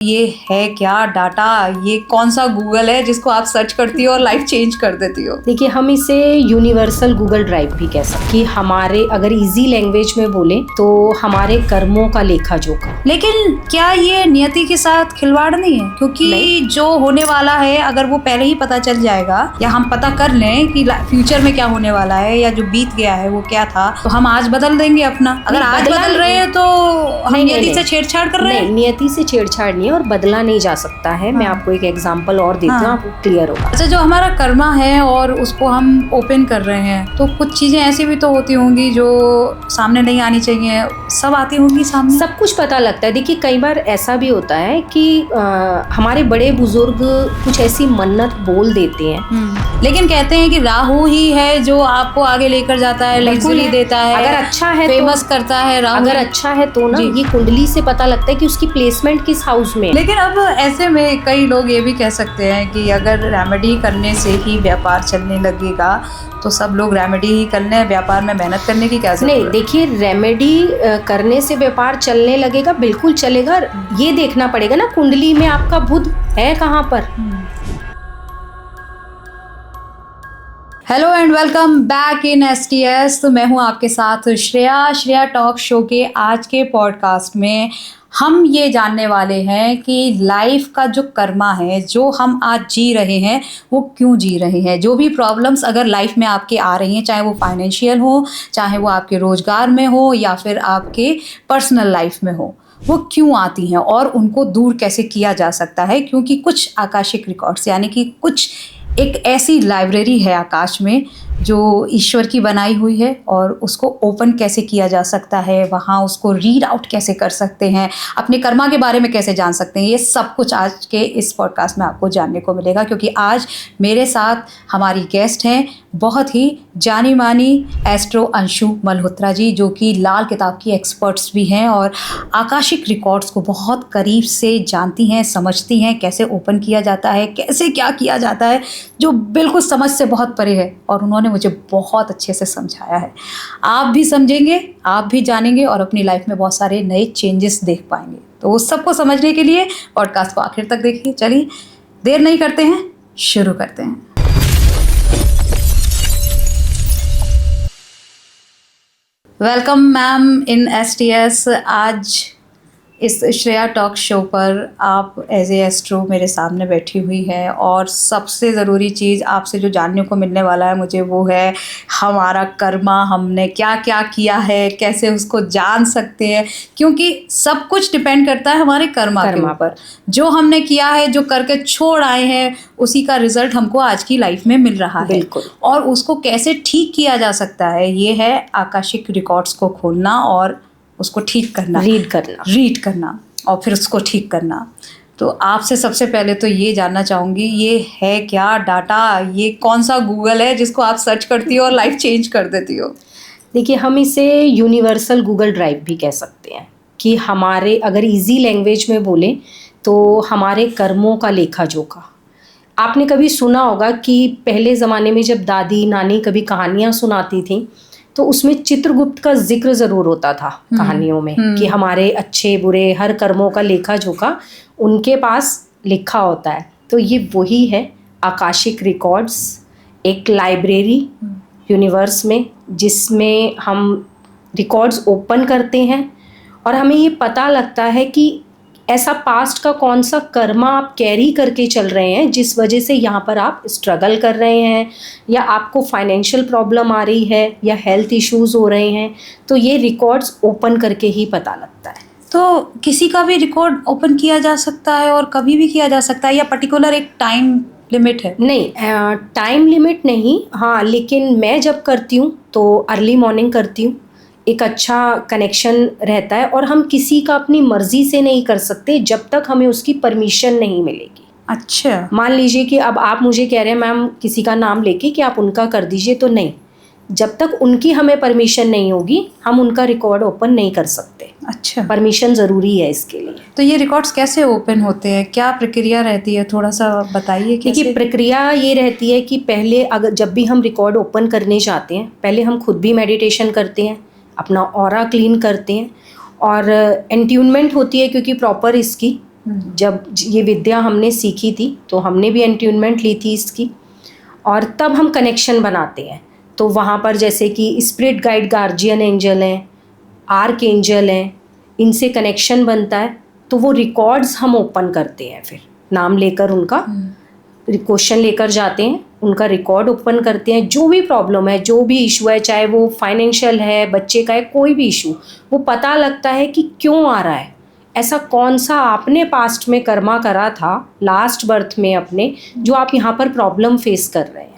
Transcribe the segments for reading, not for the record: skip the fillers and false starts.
ये है क्या डाटा? ये कौन सा गूगल है जिसको आप सर्च करती हो और लाइफ चेंज कर देती हो? देखिए, हम इसे यूनिवर्सल गूगल ड्राइव भी कह सकते कि हमारे अगर इजी लैंग्वेज में बोले तो हमारे कर्मों का लेखा जोखा। लेकिन क्या ये नियति के साथ खिलवाड़ नहीं है? क्योंकि नहीं। जो होने वाला है अगर वो पहले ही पता चल जाएगा या हम पता कर लें कि फ्यूचर में क्या होने वाला है या जो बीत गया है वो क्या था, तो हम आज बदल देंगे अपना। अगर आज बदल रहे हैं तो हम नियति से छेड़छाड़ कर रहे हैं। नहीं, नियति से छेड़छाड़ नहीं है और बदला नहीं जा सकता है। मैं आपको एक एग्जांपल और देती हूँ, आपको क्लियर होगा। अच्छा, जो हमारा कर्मा है और उसको हम ओपन कर रहे हैं तो कुछ चीजें ऐसी भी तो होती होंगी जो सामने नहीं आनी चाहिए, सब आती होंगी सामने। सब कुछ पता लगता है। देखिए, कई बार ऐसा भी होता है कि हमारे बड़े बुजुर्ग कुछ ऐसी मन्नत बोल देते हैं, लेकिन कहते हैं कि राहु ही है जो आपको आगे लेकर जाता है, लग्जरी देता है, अगर अच्छा है फेमस करता है राहु। अगर अच्छा है तो ना ये कुंडली से पता लगता है कि उसकी प्लेसमेंट किस हाउस में। लेकिन अब ऐसे में कई लोग ये भी कह सकते हैं कि अगर रेमेडी करने से ही व्यापार चलने लगेगा तो सब लोग रेमेडी ही करने, व्यापार में मेहनत करने की क्या जरूरत है? नहीं, देखिए, रेमेडी करने से व्यापार चलने लगेगा, बिल्कुल चलेगा। ये देखना पड़ेगा ना कुंडली में आपका बुध है कहाँ पर। Hello and welcome back in STS। तो मैं हूँ आपके साथ श्रेया टॉक शो के आज के पॉडकास्ट में हम ये जानने वाले हैं कि लाइफ का जो कर्मा है, जो हम आज जी रहे हैं, वो क्यों जी रहे हैं। जो भी प्रॉब्लम्स अगर लाइफ में आपके आ रही हैं, चाहे वो फाइनेंशियल हो, चाहे वो आपके रोजगार में हो या फिर आपके पर्सनल लाइफ में हो, वो क्यों आती हैं और उनको दूर कैसे किया जा सकता है। क्योंकि कुछ आकाशिक रिकॉर्ड्स यानी कि कुछ एक ऐसी लाइब्रेरी है आकाश में जो ईश्वर की बनाई हुई है और उसको ओपन कैसे किया जा सकता है, वहाँ उसको रीड आउट कैसे कर सकते हैं, अपने कर्मा के बारे में कैसे जान सकते हैं, ये सब कुछ आज के इस पॉडकास्ट में आपको जानने को मिलेगा। क्योंकि आज मेरे साथ हमारी गेस्ट हैं बहुत ही जानी मानी एस्ट्रो अंशु मल्होत्रा जी, जो कि लाल किताब की एक्सपर्ट्स भी हैं और आकाशिक रिकॉर्ड्स को बहुत करीब से जानती हैं, समझती हैं कैसे ओपन किया जाता है, कैसे क्या किया जाता है, जो बिल्कुल समझ से बहुत परे है और उन्होंने मुझे बहुत अच्छे से समझाया है। आप भी समझेंगे, आप भी जानेंगे और अपनी लाइफ में बहुत सारे नए चेंजेस देख पाएंगे। तो वो सबको समझने के लिए पॉडकास्ट को आखिर तक देखिए। चलिए देर नहीं करते हैं, शुरू करते हैं। वेलकम मैम इन STS। आज इस श्रेया टॉक शो पर आप एज ए एस्ट्रो मेरे सामने बैठी हुई है और सबसे ज़रूरी चीज़ आपसे जो जानने को मिलने वाला है मुझे, वो है हमारा कर्मा, हमने क्या क्या किया है, कैसे उसको जान सकते हैं। क्योंकि सब कुछ डिपेंड करता है हमारे कर्मा के ऊपर। जो हमने किया है, जो करके छोड़ आए हैं, उसी का रिजल्ट हमको आज की लाइफ में मिल रहा है। बिल्कुल। और उसको कैसे ठीक किया जा सकता है, ये है आकाशिक रिकॉर्ड्स को खोलना और उसको ठीक करना, रीड करना और फिर उसको ठीक करना। तो आपसे सबसे पहले तो ये जानना चाहूँगी, ये है क्या डाटा? ये कौन सा गूगल है जिसको आप सर्च करती हो और लाइफ चेंज कर देती हो? देखिए, हम इसे यूनिवर्सल गूगल ड्राइव भी कह सकते हैं कि हमारे अगर इजी लैंग्वेज में बोले तो हमारे कर्मों का लेखा जोखा। आपने कभी सुना होगा कि पहले ज़माने में जब दादी नानी कभी कहानियाँ सुनाती थी तो उसमें चित्रगुप्त का जिक्र ज़रूर होता था कहानियों में कि हमारे अच्छे बुरे हर कर्मों का लेखा जोखा उनके पास लिखा होता है। तो ये वही है आकाशिक रिकॉर्ड्स, एक लाइब्रेरी यूनिवर्स में जिसमें हम रिकॉर्ड्स ओपन करते हैं और हमें ये पता लगता है कि ऐसा पास्ट का कौन सा कर्मा आप कैरी करके चल रहे हैं जिस वजह से यहाँ पर आप स्ट्रगल कर रहे हैं या आपको फाइनेंशियल प्रॉब्लम आ रही है या हेल्थ इश्यूज़ हो रहे हैं। तो ये रिकॉर्ड्स ओपन करके ही पता लगता है। तो किसी का भी रिकॉर्ड ओपन किया जा सकता है और कभी भी किया जा सकता है या पर्टिकुलर एक टाइम लिमिट है? नहीं, टाइम लिमिट नहीं। हाँ, लेकिन मैं जब करती हूँ तो अर्ली मॉर्निंग करती हूँ, एक अच्छा कनेक्शन रहता है और हम किसी का अपनी मर्जी से नहीं कर सकते जब तक हमें उसकी परमिशन नहीं मिलेगी। अच्छा, मान लीजिए कि अब आप मुझे कह रहे हैं मैम किसी का नाम लेके कि आप उनका कर दीजिए, तो नहीं, जब तक उनकी हमें परमिशन नहीं होगी हम उनका रिकॉर्ड ओपन नहीं कर सकते। अच्छा, परमिशन ज़रूरी है इसके लिए। तो ये रिकॉर्ड्स कैसे ओपन होते हैं, क्या प्रक्रिया रहती है, थोड़ा सा बताइए। देखिए, प्रक्रिया ये रहती है कि पहले अगर जब भी हम रिकॉर्ड ओपन करने जाते हैं, पहले हम खुद भी मेडिटेशन करते हैं, अपना ऑरा क्लीन करते हैं और एंट्यूनमेंट होती है क्योंकि प्रॉपर इसकी जब ये विद्या हमने सीखी थी तो हमने भी एंट्यूनमेंट ली थी इसकी, और तब हम कनेक्शन बनाते हैं। तो वहाँ पर जैसे कि स्पिरिट गाइड गार्जियन एंजल हैं, आर्क एंजल हैं, इनसे कनेक्शन बनता है। तो वो रिकॉर्ड्स हम ओपन करते हैं, फिर नाम लेकर उनका क्वेश्चन लेकर जाते हैं, उनका रिकॉर्ड ओपन करते हैं। जो भी प्रॉब्लम है, जो भी इशू है, चाहे वो फाइनेंशियल है, बच्चे का है, कोई भी इशू, वो पता लगता है कि क्यों आ रहा है, ऐसा कौन सा आपने पास्ट में कर्मा करा था लास्ट बर्थ में अपने, जो आप यहाँ पर प्रॉब्लम फेस कर रहे हैं।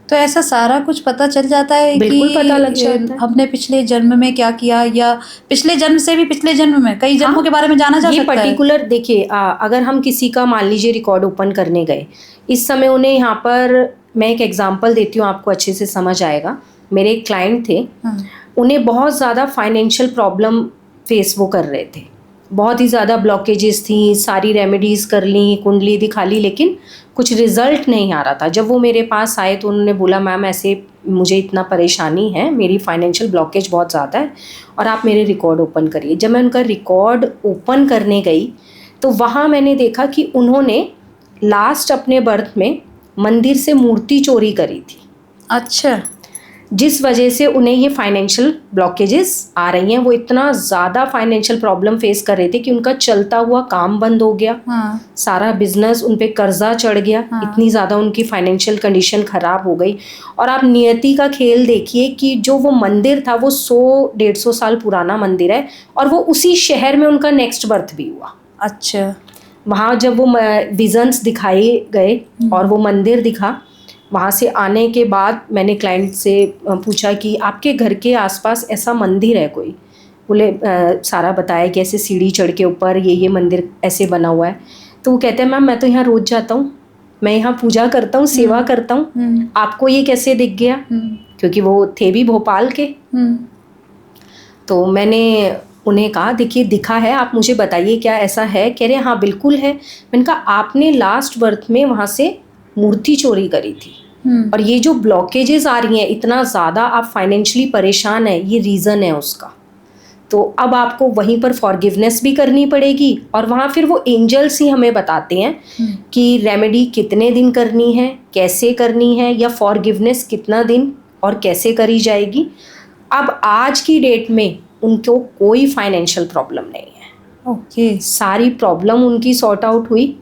तो ऐसा सारा कुछ पता चल जाता है बिल्कुल कि पता लग जाता है। हमने पिछले जन्म में क्या किया, या पिछले जन्म से भी पिछले जन्म में कई जन्मों के बारे में जाना जा ये सकता है। पर्टिकुलर देखिए, अगर हम किसी का मान लीजिए रिकॉर्ड ओपन करने गए, इस समय उन्हें यहाँ पर मैं एक एग्जांपल देती हूँ, आपको अच्छे से समझ आएगा। मेरे एक क्लाइंट थे, उन्हें बहुत ज़्यादा फाइनेंशियल प्रॉब्लम फेस वो कर रहे थे, बहुत ही ज़्यादा ब्लॉकेजेस थी, सारी रेमेडीज़ कर ली, कुंडली दिखा ली, लेकिन कुछ रिजल्ट नहीं आ रहा था। जब वो मेरे पास आए तो उन्होंने बोला, मैम ऐसे मुझे इतना परेशानी है, मेरी फाइनेंशियल ब्लॉकेज बहुत ज़्यादा है और आप मेरे रिकॉर्ड ओपन करिए। जब मैं उनका रिकॉर्ड ओपन करने गई तो वहाँ मैंने देखा कि उन्होंने लास्ट अपने बर्थ में मंदिर से मूर्ति चोरी करी थी। अच्छा। जिस वजह से उन्हें ये फाइनेंशियल ब्लॉकेजेस आ रही हैं। वो इतना ज़्यादा फाइनेंशियल प्रॉब्लम फेस कर रहे थे कि उनका चलता हुआ काम बंद हो गया, सारा बिजनेस उन पे कर्जा चढ़ गया, इतनी ज़्यादा उनकी फाइनेंशियल कंडीशन ख़राब हो गई। और आप नियति का खेल देखिए कि जो वो मंदिर था वो 100-150 साल पुराना मंदिर है, और वो उसी शहर में उनका नेक्स्ट बर्थ भी हुआ। अच्छा। वहाँ जब वो विजन्स दिखाए गए और वो मंदिर दिखा, वहाँ से आने के बाद मैंने क्लाइंट से पूछा कि आपके घर के आसपास ऐसा मंदिर है कोई? बोले सारा बताया कि ऐसे सीढ़ी चढ़ के ऊपर ये मंदिर ऐसे बना हुआ है। तो वो कहते हैं, मैम मैं तो यहाँ रोज़ जाता हूँ, मैं यहाँ पूजा करता हूँ, सेवा करता हूँ, आपको ये कैसे दिख गया? क्योंकि वो थे भी भोपाल के। तो मैंने उन्हें कहा, देखिए दिखा है, आप मुझे बताइए क्या ऐसा है? कह रहे हाँ बिल्कुल है। मैंने कहा आपने लास्ट बर्थ में वहाँ से मूर्ति चोरी करी थी, और ये जो ब्लॉकेजेस आ रही हैं, इतना ज़्यादा आप फाइनेंशियली परेशान है, ये रीज़न है उसका। तो अब आपको वहीं पर फॉरगिवनेस भी करनी पड़ेगी, और वहाँ फिर वो एंजल्स ही हमें बताते हैं कि रेमेडी कितने दिन करनी है, कैसे करनी है, या फॉरगिवनेस कितना दिन और कैसे करी जाएगी। अब आज की डेट में उनको कोई फाइनेंशियल प्रॉब्लम नहीं है। ओके। सारी प्रॉब्लम उनकी सॉर्ट आउट हुई।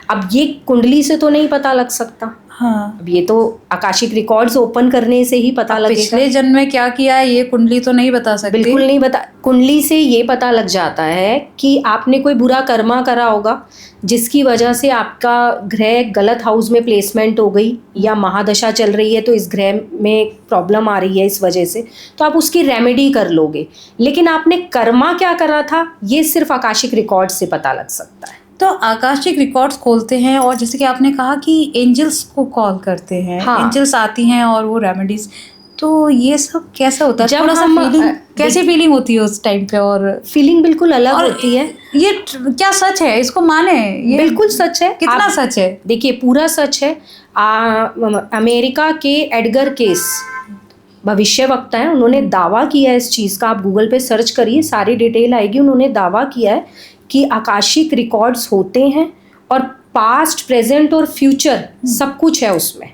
अब ये कुंडली से तो नहीं पता लग सकता। हाँ। अब ये तो आकाशिक रिकॉर्ड्स ओपन करने से ही पता लगेगा। पिछले जन्म में क्या किया है ये कुंडली तो नहीं बता सकती। बिल्कुल नहीं बता। कुंडली से ये पता लग जाता है कि आपने कोई बुरा कर्मा करा होगा, जिसकी वजह से आपका ग्रह गलत हाउस में प्लेसमेंट हो गई, या महादशा चल रही है तो इस ग्रह में प्रॉब्लम आ रही है इस वजह से, तो आप उसकी रेमेडी कर लोगे। लेकिन आपने कर्मा क्या करा था, ये सिर्फ आकाशिक रिकॉर्ड से पता लग सकता है। तो आकाशिक रिकॉर्ड्स खोलते हैं, और जैसे कि आपने कहा कि एंजल्स को कॉल करते हैं। हाँ। एंजल्स आती हैं और वो रेमेडीज, तो ये सब कैसा होता है? जब थोड़ा सा फीलिंग, कैसी फीलिंग होती है उस टाइम पे? और फीलिंग बिल्कुल अलग होती है। ये क्या सच है? इसको माने? ये बिल्कुल सच है। कितना सच है? देखिए पूरा सच है। अमेरिका के एडगर केस भविष्य वक्ता है, उन्होंने दावा किया है इस चीज़ का। आप गूगल पे सर्च करिए, सारी डिटेल आएगी। उन्होंने दावा किया है कि आकाशिक रिकॉर्ड्स होते हैं, और पास्ट, प्रेजेंट और फ्यूचर सब कुछ है उसमें।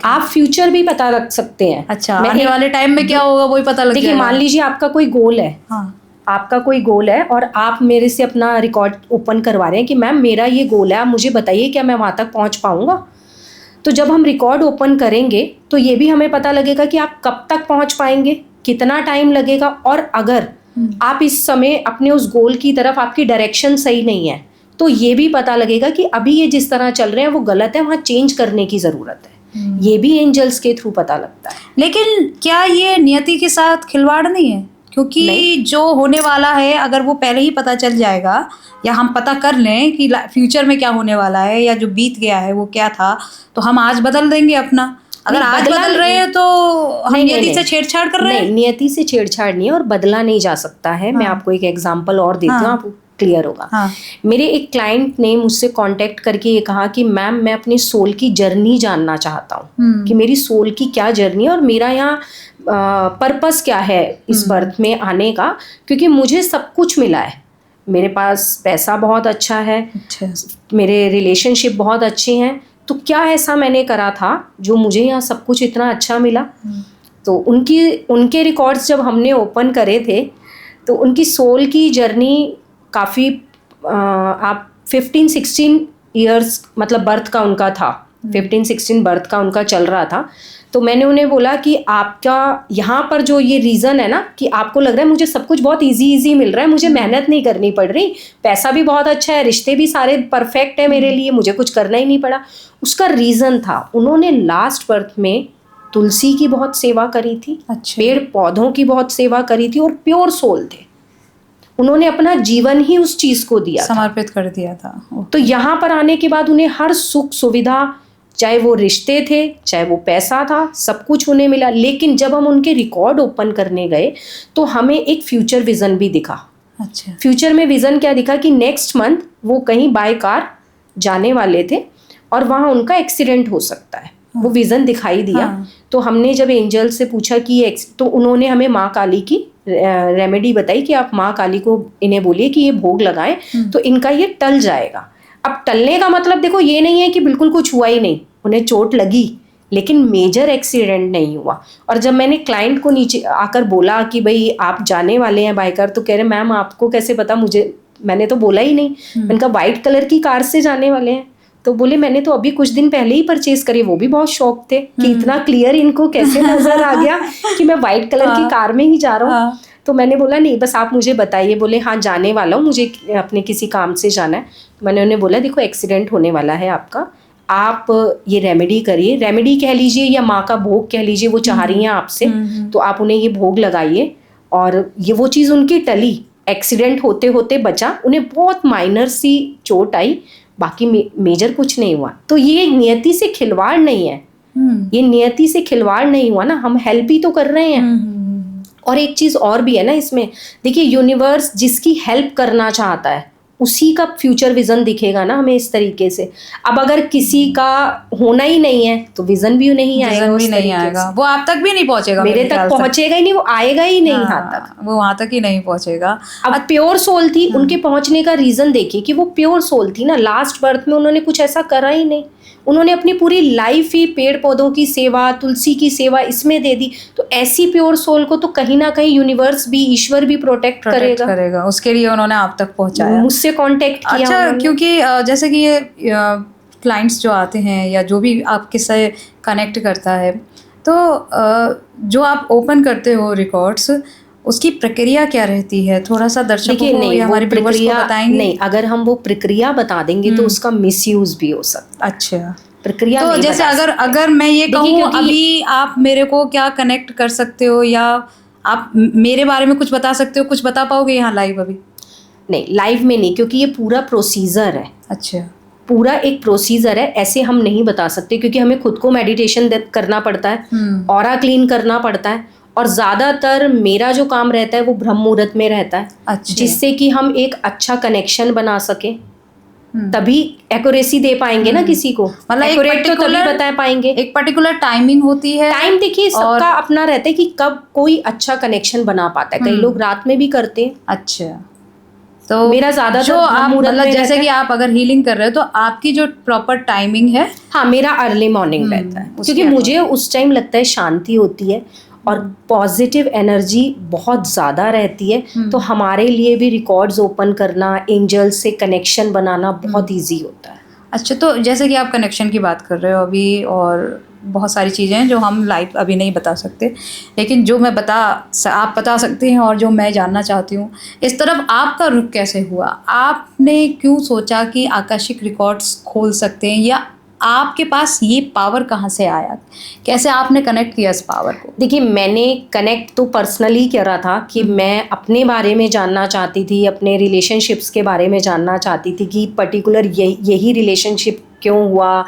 आप फ्यूचर भी पता रख सकते हैं। अच्छा, आने वाले टाइम में क्या होगा वही पता लग जाएगा। देखिए मान लीजिए आपका कोई गोल है। हाँ। आपका कोई गोल है और आप मेरे से अपना रिकॉर्ड ओपन करवा रहे हैं कि मैम मेरा ये गोल है, आप मुझे बताइए क्या मैं वहाँ तक पहुँच पाऊँगा। तो जब हम रिकॉर्ड ओपन करेंगे तो ये भी हमें पता लगेगा कि आप कब तक पहुँच पाएंगे, कितना टाइम लगेगा, और अगर आप इस समय अपने उस गोल की तरफ, आपकी डायरेक्शन सही नहीं है, तो ये भी पता लगेगा कि अभी ये जिस तरह चल रहे हैं वो गलत है, वहाँ चेंज करने की ज़रूरत है। ये भी एंजल्स के थ्रू पता लगता है। लेकिन क्या ये नियति के साथ खिलवाड़ नहीं है? क्योंकि नहीं। जो होने वाला है अगर वो पहले ही पता चल जाएगा, या हम पता कर लें कि फ्यूचर में क्या होने वाला है, या जो बीत गया है वो क्या था, तो हम आज बदल देंगे अपना। अगर आज बदल रहे हैं तो हम नियति से छेड़छाड़ कर रहे हैं। नहीं, नियति से छेड़छाड़ नहीं है, और बदला नहीं जा सकता है। मैं आपको एक एग्जांपल और देती हूँ, आपको क्लियर होगा। मेरे एक क्लाइंट ने मुझसे कांटेक्ट करके ये कहा कि मैम मैं अपनी सोल की जर्नी जानना चाहता हूँ, कि मेरी सोल की क्या जर्नी है और मेरा यहाँ पर्पस क्या है इस बर्थ में आने का, क्योंकि मुझे सब कुछ मिला है, मेरे पास पैसा बहुत अच्छा है, अच्छा। मेरे रिलेशनशिप बहुत अच्छे हैं, तो क्या ऐसा मैंने करा था जो मुझे यहाँ सब कुछ इतना अच्छा मिला? तो उनके रिकॉर्ड्स जब हमने ओपन करे थे तो उनकी सोल की जर्नी काफ़ी, आप 15-16 ईयर्स मतलब बर्थ का उनका था, 15-16 बर्थ का उनका चल रहा था। तो मैंने उन्हें बोला कि आपका यहाँ पर जो ये रीज़न है ना कि आपको लग रहा है मुझे सब कुछ बहुत इजी मिल रहा है, मुझे मेहनत नहीं करनी पड़ रही, पैसा भी बहुत अच्छा है, रिश्ते भी सारे परफेक्ट है मेरे लिए, मुझे कुछ करना ही नहीं पड़ा। उसका रीज़न था उन्होंने लास्ट बर्थ में तुलसी की बहुत सेवा करी थी, अच्छा। पेड़ पौधों की बहुत सेवा करी थी, और प्योर सोल थे, उन्होंने अपना जीवन ही उस चीज़ को दिया, समर्पित कर दिया था। तो यहाँ पर आने के बाद उन्हें हर सुख सुविधा, चाहे वो रिश्ते थे चाहे वो पैसा था, सब कुछ उन्हें मिला। लेकिन जब हम उनके रिकॉर्ड ओपन करने गए तो हमें एक फ्यूचर विज़न भी दिखा। अच्छा। फ्यूचर में विज़न क्या दिखा कि नेक्स्ट मंथ वो कहीं बाय कार जाने वाले थे और वहाँ उनका एक्सीडेंट हो सकता है, वो विज़न दिखाई दिया। हाँ। तो हमने जब एंजल से पूछा कि तो उन्होंने हमें माँ काली की रेमेडी बताई कि आप माँ काली को इन्हें बोलिए कि ये भोग लगाएं तो इनका ये टल जाएगा। अब टलने का मतलब देखो ये नहीं है कि बिल्कुल कुछ हुआ ही नहीं, उन्हें चोट लगी लेकिन मेजर एक्सीडेंट नहीं हुआ। और जब मैंने क्लाइंट को नीचे आकर बोला कि भाई आप जाने वाले हैं बाय कार, तो कह रहे मैम आपको कैसे पता, मैंने तो बोला ही नहीं। मैंने कहा वाइट कलर की कार से जाने वाले हैं, तो बोले मैंने तो अभी कुछ दिन पहले ही परचेज करी। वो भी बहुत शौक थे कि इतना क्लियर इनको कैसे नजर आ गया कि मैं वाइट कलर की कार में ही जा रहा हूँ। तो मैंने बोला नहीं बस आप मुझे बताइए। बोले हाँ जाने वाला हूँ, मुझे अपने किसी काम से जाना है। तो मैंने उन्हें बोला देखो एक्सीडेंट होने वाला है आपका, आप ये रेमेडी करिए, रेमेडी कह लीजिए या माँ का भोग कह लीजिए, वो चाह रही हैं आपसे, तो आप उन्हें ये भोग लगाइए। और ये वो चीज़ उनकी टली, एक्सीडेंट होते होते बचा, उन्हें बहुत माइनर सी चोट आई, बाकी मेजर कुछ नहीं हुआ। तो ये नियति से खिलवाड़ नहीं है, ये नियति से खिलवाड़ नहीं हुआ ना, हम हेल्प ही तो कर रहे हैं। और एक चीज़ और भी है ना इसमें, देखिए यूनिवर्स जिसकी हेल्प करना चाहता है उसी का फ्यूचर विजन दिखेगा ना हमें इस तरीके से। अब अगर किसी का होना ही नहीं है तो विजन भी नहीं आएगा, वो आप तक भी नहीं पहुंचेगा, मेरे तक पहुंचेगा ही नहीं, वो आएगा ही नहीं यहाँ तक, वो वहां तक ही नहीं पहुंचेगा। अब प्योर सोल थी, उनके पहुंचने का रीजन देखिए कि वो प्योर सोल थी ना, लास्ट बर्थ में उन्होंने कुछ ऐसा करा ही नहीं, उन्होंने अपनी पूरी लाइफ ही पेड़ पौधों की सेवा, तुलसी की सेवा इसमें दे दी। तो ऐसी प्योर सोल को तो कहीं ना कहीं यूनिवर्स भी, ईश्वर भी प्रोटेक्ट करेगा। उसके लिए उन्होंने आप तक पहुंचाया, मुझसे कांटेक्ट किया। अच्छा, क्योंकि जैसे कि ये क्लाइंट्स जो आते हैं या जो भी आपके से कनेक्ट करता है, तो जो आप ओपन करते हो रिकॉर्ड्स, उसकी प्रक्रिया क्या रहती है? थोड़ा सा दर्शकों को या हमारे व्यूअर्स को बताएंगे? नहीं, अगर हम वो प्रक्रिया बता देंगे तो उसका मिसयूज भी हो सकता है। अच्छा, प्रक्रिया तो जैसे अगर मैं ये कहूँ अभी आप मेरे को क्या कनेक्ट कर सकते हो या आप मेरे बारे में कुछ बता सकते हो, कुछ बता पाओगे यहाँ लाइव? अभी नहीं, लाइव में नहीं, क्योंकि ये पूरा प्रोसीजर है। अच्छा, पूरा एक प्रोसीजर है, ऐसे हम नहीं बता सकते क्योंकि हमें खुद को मेडिटेशन करना पड़ता है, ऑरा क्लीन करना पड़ता है, और ज़्यादातर मेरा जो काम रहता है वो ब्रह्म मुहूर्त में रहता है। अच्छा, जिससे कि हम एक अच्छा कनेक्शन बना सके, तभी एक्यूरेसी दे पाएंगे ना किसी को, मतलब एक्यूरेट तो तभी बता पाएंगे। एक पर्टिकुलर टाइमिंग होती है, टाइम देखिए सबका अपना रहता है कि कब कोई अच्छा कनेक्शन बना पाता है। कई लोग रात में भी करते हैं। अच्छा, तो मेरा ज्यादा जो आप मतलब जैसे कि आप अगर हीलिंग कर रहे हो तो आपकी जो प्रॉपर टाइमिंग है, हाँ मेरा अर्ली मॉर्निंग रहता है, क्योंकि मुझे उस टाइम लगता है शांति होती है और पॉजिटिव एनर्जी बहुत ज़्यादा रहती है। तो हमारे लिए भी रिकॉर्ड्स ओपन करना, एंजल से कनेक्शन बनाना बहुत इजी होता है। अच्छा, तो जैसे कि आप कनेक्शन की बात कर रहे हो अभी, और बहुत सारी चीज़ें हैं जो हम लाइव अभी नहीं बता सकते, लेकिन जो मैं आप बता सकते हैं और जो मैं जानना चाहती हूँ, इस तरफ आपका रुख कैसे हुआ? आपने क्यों सोचा कि आकाशिक रिकॉर्ड्स खोल सकते हैं, या आपके पास ये पावर कहाँ से आया? कैसे आपने कनेक्ट किया इस पावर को? देखिए, मैंने कनेक्ट तो पर्सनली करा था कि मैं अपने बारे में जानना चाहती थी, अपने रिलेशनशिप्स के बारे में जानना चाहती थी कि पर्टिकुलर यही रिलेशनशिप क्यों हुआ,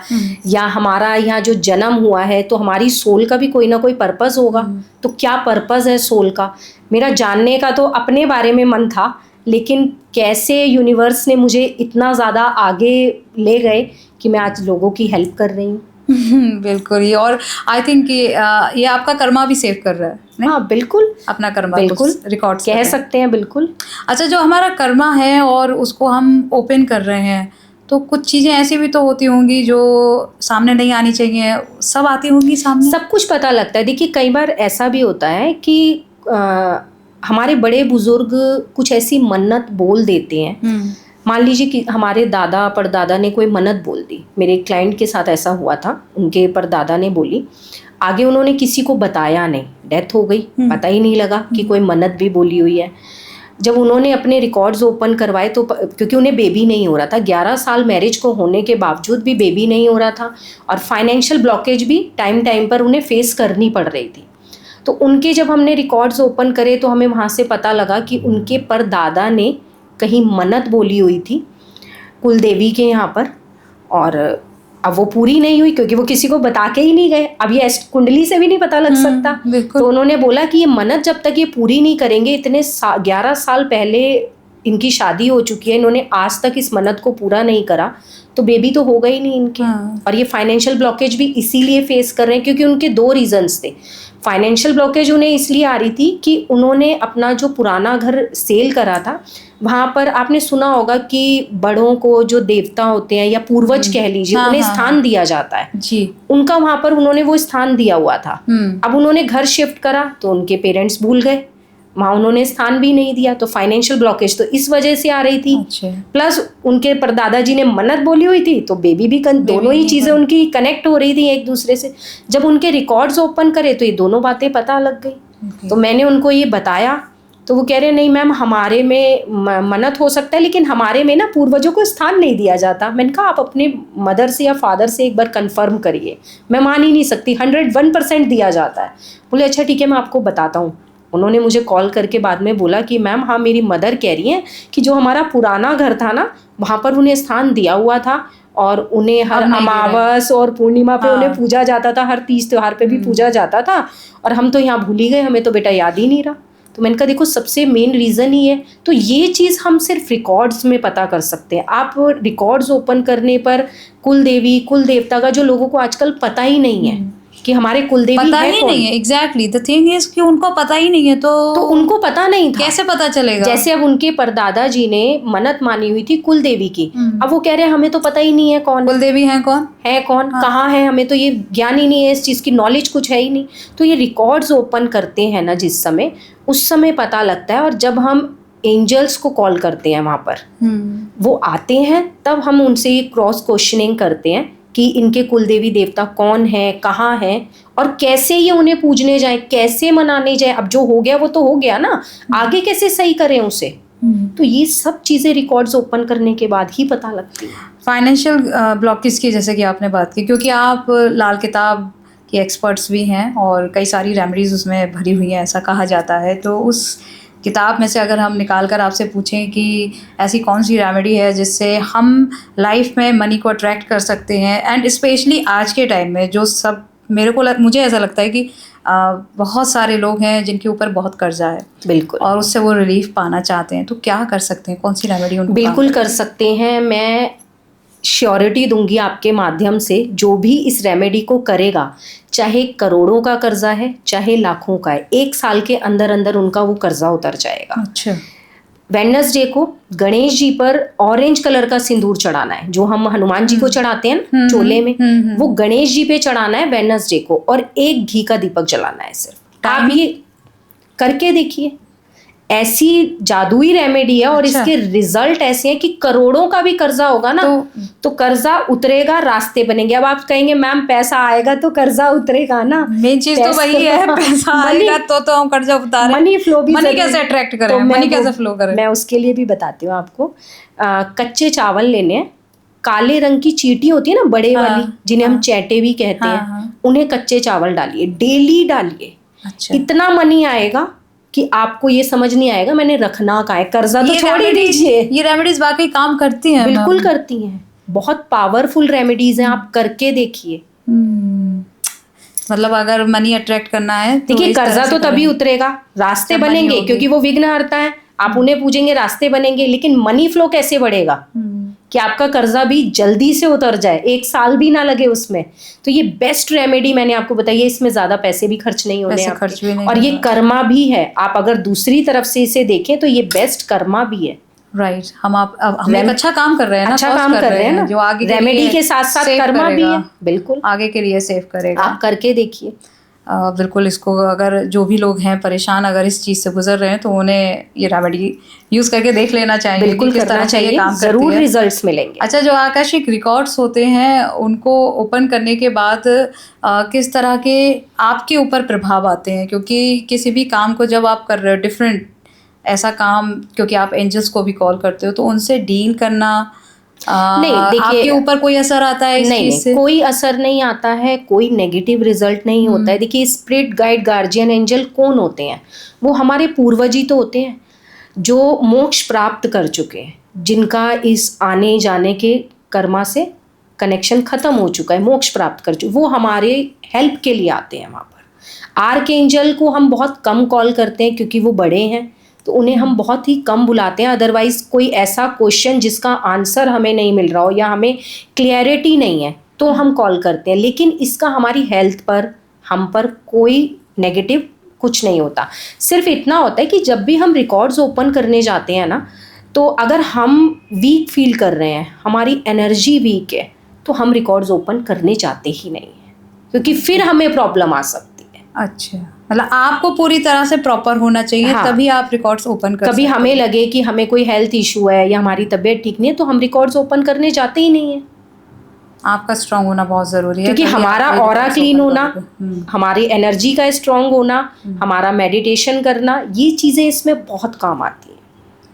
या हमारा यहाँ जो जन्म हुआ है तो हमारी सोल का भी कोई ना कोई पर्पस होगा। तो क्या पर्पस है सोल का? मेरा जानने का तो अपने बारे में मन था, लेकिन कैसे यूनिवर्स ने मुझे इतना ज़्यादा आगे ले गए कि मैं आज लोगों की हेल्प कर रही हूँ। बिल्कुल। ये और आई थिंक ये आपका कर्मा भी सेव कर रहा है, नहीं? हाँ बिल्कुल, अपना कर्मा बिल्कुल रिकॉर्ड्स कह सकते हैं, बिल्कुल। अच्छा, जो हमारा कर्मा है और उसको हम ओपन कर रहे हैं, तो कुछ चीज़ें ऐसी भी तो होती होंगी जो सामने नहीं आनी चाहिए, सब आती होंगी सामने? सब कुछ पता लगता है। देखिए कई बार ऐसा भी होता है कि हमारे बड़े बुजुर्ग कुछ ऐसी मन्नत बोल देते हैं। मान लीजिए कि हमारे दादा परदादा ने कोई मन्नत बोल दी, मेरे क्लाइंट के साथ ऐसा हुआ था, उनके परदादा ने बोली, आगे उन्होंने किसी को बताया नहीं, डेथ हो गई, पता ही नहीं लगा कि कोई मन्नत भी बोली हुई है। जब उन्होंने अपने रिकॉर्ड्स ओपन करवाए तो क्योंकि उन्हें बेबी नहीं हो रहा था, 11 साल मैरिज को होने के बावजूद भी बेबी नहीं हो रहा था, और फाइनेंशियल ब्लॉकेज भी टाइम टाइम पर उन्हें फेस करनी पड़ रही थी। तो उनके जब हमने रिकॉर्ड्स ओपन करे तो हमें वहाँ से पता लगा कि उनके परदादा ने कहीं मन्नत बोली हुई थी कुल देवी के यहाँ पर, और अब वो पूरी नहीं हुई क्योंकि वो किसी को बता के ही नहीं गए। अब ये कुंडली से भी नहीं पता लग सकता। तो उन्होंने बोला कि ये मन्नत जब तक ये पूरी नहीं करेंगे, इतने 11 साल पहले इनकी शादी हो चुकी है, इन्होंने आज तक इस मन्नत को पूरा नहीं करा, तो बेबी तो होगा ही नहीं इनके। और ये फाइनेंशियल ब्लॉकेज भी इसीलिए फेस कर रहे हैं क्योंकि उनके 2 रीजंस थे। फाइनेंशियल ब्लॉकेज उन्हें इसलिए आ रही थी कि उन्होंने अपना जो पुराना घर सेल करा था, वहाँ पर आपने सुना होगा कि बड़ों को जो देवता होते हैं या पूर्वज कह लीजिए, उन्हें स्थान दिया जाता है जी। उनका वहाँ पर उन्होंने वो स्थान दिया हुआ था। अब उन्होंने घर शिफ्ट करा तो उनके पेरेंट्स भूल गए, वहाँ उन्होंने स्थान भी नहीं दिया, तो फाइनेंशियल ब्लॉकेज तो इस वजह से आ रही थी। प्लस उनके परदादा जी ने मन्नत बोली हुई थी, तो बेबी भी दोनों ही चीज़ें उनकी कनेक्ट हो रही थी एक दूसरे से। जब उनके रिकॉर्ड्स ओपन करे तो ये दोनों बातें पता लग गई। तो मैंने उनको ये बताया तो वो कह रहे नहीं मैम, हमारे में मन्नत हो सकता है लेकिन हमारे में ना पूर्वजों को स्थान नहीं दिया जाता। मैंने कहा आप अपने मदर से या फादर से एक बार कंफर्म करिए, मैं मान ही नहीं सकती, 101% दिया जाता है। बोले अच्छा ठीक है, मैं आपको बताता हूँ। उन्होंने मुझे कॉल करके बाद में बोला कि मैम हाँ, मेरी मदर कह रही हैं कि जो हमारा पुराना घर था ना, वहाँ पर उन्हें स्थान दिया हुआ था और उन्हें हर अमावस और पूर्णिमा पे उन्हें पूजा जाता था, हर तीज त्योहार पे भी पूजा जाता था, और हम तो यहाँ भूल ही गए, हमें तो बेटा याद ही नहीं रहा। तो मैंने कहा देखो सबसे मेन रीज़न ही है। तो ये चीज़ हम सिर्फ रिकॉर्ड्स में पता कर सकते हैं। आप रिकॉर्ड्स ओपन करने पर कुल देवी कुल देवता का जो लोगों को आजकल पता ही नहीं है कि हमारे कुलदेवी पता ही नहीं है। एग्जैक्टली द थिंग इज कि उनको पता ही नहीं है, तो उनको पता नहीं था, कैसे पता चलेगा? जैसे अब उनके परदादा जी ने मन्नत मानी हुई थी कुलदेवी की, अब वो कह रहे हैं हमें तो पता ही नहीं है कौन कुलदेवी है, कौन हाँ। कहाँ है, हमें तो ये ज्ञान ही नहीं है, इस चीज़ की नॉलेज कुछ है ही नहीं। तो ये रिकॉर्ड्स ओपन करते हैं ना जिस समय, उस समय पता लगता है। और जब हम एंजल्स को कॉल करते हैं वहाँ पर वो आते हैं, तब हम उनसे ये क्रॉस क्वेश्चनिंग करते हैं कि इनके कुलदेवी देवता कौन है, कहाँ है, और कैसे ये उन्हें पूजने जाए, कैसे मनाने जाए। अब जो हो गया वो तो हो गया ना, आगे कैसे सही करें उसे। तो ये सब चीज़ें रिकॉर्ड्स ओपन करने के बाद ही पता लगती है। फाइनेंशियल ब्लॉकेज की जैसे कि आपने बात की, क्योंकि आप लाल किताब के एक्सपर्ट्स भी हैं और कई सारी रेमेडीज़ उसमें भरी हुई हैं ऐसा कहा जाता है, तो उस किताब में से अगर हम निकाल कर आपसे पूछें कि ऐसी कौन सी रेमेडी है जिससे हम लाइफ में मनी को अट्रैक्ट कर सकते हैं, एंड स्पेशली आज के टाइम में जो सब मुझे ऐसा लगता है कि बहुत सारे लोग हैं जिनके ऊपर बहुत कर्जा है, बिल्कुल, और उससे वो रिलीफ पाना चाहते हैं, तो क्या कर सकते हैं, कौन सी रेमेडी उनको? बिल्कुल कर सकते हैं। मैं श्योरिटी दूंगी आपके माध्यम से, जो भी इस रेमेडी को करेगा, चाहे करोड़ों का कर्जा है चाहे लाखों का है, 1 साल के अंदर अंदर उनका वो कर्जा उतर जाएगा। अच्छा। वेडनेसडे को गणेश जी पर ऑरेंज कलर का सिंदूर चढ़ाना है, जो हम हनुमान जी को चढ़ाते हैं ना चोले में, वो गणेश जी पे चढ़ाना है वेडनेसडे को, और 1 घी का दीपक जलाना है सिर्फ। आप ये करके देखिए, ऐसी जादुई रेमेडी है। और इसके रिजल्ट ऐसे हैं कि करोड़ों का भी कर्जा होगा ना तो कर्जा उतरेगा, रास्ते बनेंगे। अब आप कहेंगे मैम पैसा आएगा तो कर्जा उतरेगा ना, मेन चीज तो वही है, पैसा आएगा तो हम कर्जा उतारें। मनी फ्लो भी, मनी कैसे अट्रैक्ट करें, मनी कैसे फ्लो करें, मैं उसके लिए भी बताती हूँ आपको। कच्चे चावल लेने हैं, काले रंग की चींटी होती है ना बड़े वाली, जिन्हें हम चैटे भी कहते हैं, उन्हें कच्चे चावल डालिए, डेली डालिए। इतना मनी आएगा कि आपको ये समझ नहीं आएगा मैंने रखना कहाँ है, कर्जा तो छोड़ ही दीजिए। ये रेमेडीज वाकई काम करती हैं? बिल्कुल करती हैं, बहुत पावरफुल रेमेडीज हैं, आप करके देखिए। मतलब अगर मनी अट्रैक्ट करना है, देखिए कर्जा तो तभी उतरेगा, रास्ते बनेंगे, क्योंकि वो विघ्नहर्ता है, आप उन्हें पूजेंगे रास्ते बनेंगे। लेकिन मनी फ्लो कैसे बढ़ेगा? कि आपका कर्जा भी जल्दी से उतर जाए, 1 साल भी ना लगे उसमें। तो ये बेस्ट रेमेडी मैंने आपको बताई है, इसमें ज़्यादा पैसे भी खर्च नहीं होने पैसे खर्च भी नहीं और ये होगा। कर्मा भी है। आप अगर दूसरी तरफ से इसे देखें तो ये बेस्ट कर्मा भी है। राइट, हम एक अच्छा काम कर रहे हैं ना, अच्छा cause काम कर रहे हैं ना, जो आगे के रेमेडी लिए के साथ साथ save कर्मा भी करेगा, है। बिल्कुल, आगे के लिए सेव करेगा। आप करके देखिए। बिल्कुल, इसको अगर जो भी लोग हैं परेशान, अगर इस चीज़ से गुजर रहे हैं तो उन्हें ये रेमेडी यूज़ करके देख लेना चाहिए बिल्कुल कि किस करना तरह से ये चाहिए, काम करती जरूर है। रिजल्ट्स मिलेंगे। अच्छा, जो आकस्मिक रिकॉर्ड्स होते हैं उनको ओपन करने के बाद किस तरह के आपके ऊपर प्रभाव आते हैं? क्योंकि किसी भी काम को जब आप कर रहे हो डिफरेंट ऐसा काम, क्योंकि आप एंजल्स को भी कॉल करते हो, तो उनसे डील करना नहीं, देखिए, आपके ऊपर कोई असर आता है इस नहीं चीज़ से? कोई असर नहीं आता है, कोई नेगेटिव रिजल्ट नहीं होता है। देखिए, स्पिरिट गाइड, गार्जियन एंजल कौन होते हैं? वो हमारे पूर्वज ही तो होते हैं, जो मोक्ष प्राप्त कर चुके हैं, जिनका इस आने जाने के कर्मा से कनेक्शन खत्म हो चुका है, मोक्ष प्राप्त कर चुके, वो हमारे हेल्प के लिए आते हैं वहाँ पर। आर्क एंजल को हम बहुत कम कॉल करते हैं क्योंकि वो बड़े हैं, तो उन्हें हम बहुत ही कम बुलाते हैं। अदरवाइज कोई ऐसा क्वेश्चन जिसका आंसर हमें नहीं मिल रहा हो या हमें क्लियरिटी नहीं है तो हम कॉल करते हैं। लेकिन इसका हमारी हेल्थ पर, हम पर कोई नेगेटिव कुछ नहीं होता। सिर्फ इतना होता है कि जब भी हम रिकॉर्ड्स ओपन करने जाते हैं ना, तो अगर हम वीक फील कर रहे हैं, हमारी एनर्जी वीक है, तो हम रिकॉर्ड्स ओपन करने जाते ही नहीं हैं, क्योंकि फिर हमें प्रॉब्लम आ सकती है। अच्छा, मतलब आपको पूरी तरह से प्रॉपर होना चाहिए, हाँ, तभी आप रिकॉर्ड्स ओपन कर कभी सकते हमें हैं। लगे कि हमें कोई हेल्थ इशू है या हमारी तबीयत ठीक नहीं है तो हम रिकॉर्ड्स ओपन करने जाते ही नहीं है, आपका स्ट्रांग होना बहुत ज़रूरी है, क्योंकि तभी हमारा आप ये ऑरा records क्लीन open होना, करोगे। हमारी एनर्जी का स्ट्रांग होना, हमारा मेडिटेशन करना, ये चीज़ें इसमें बहुत काम आती हैं।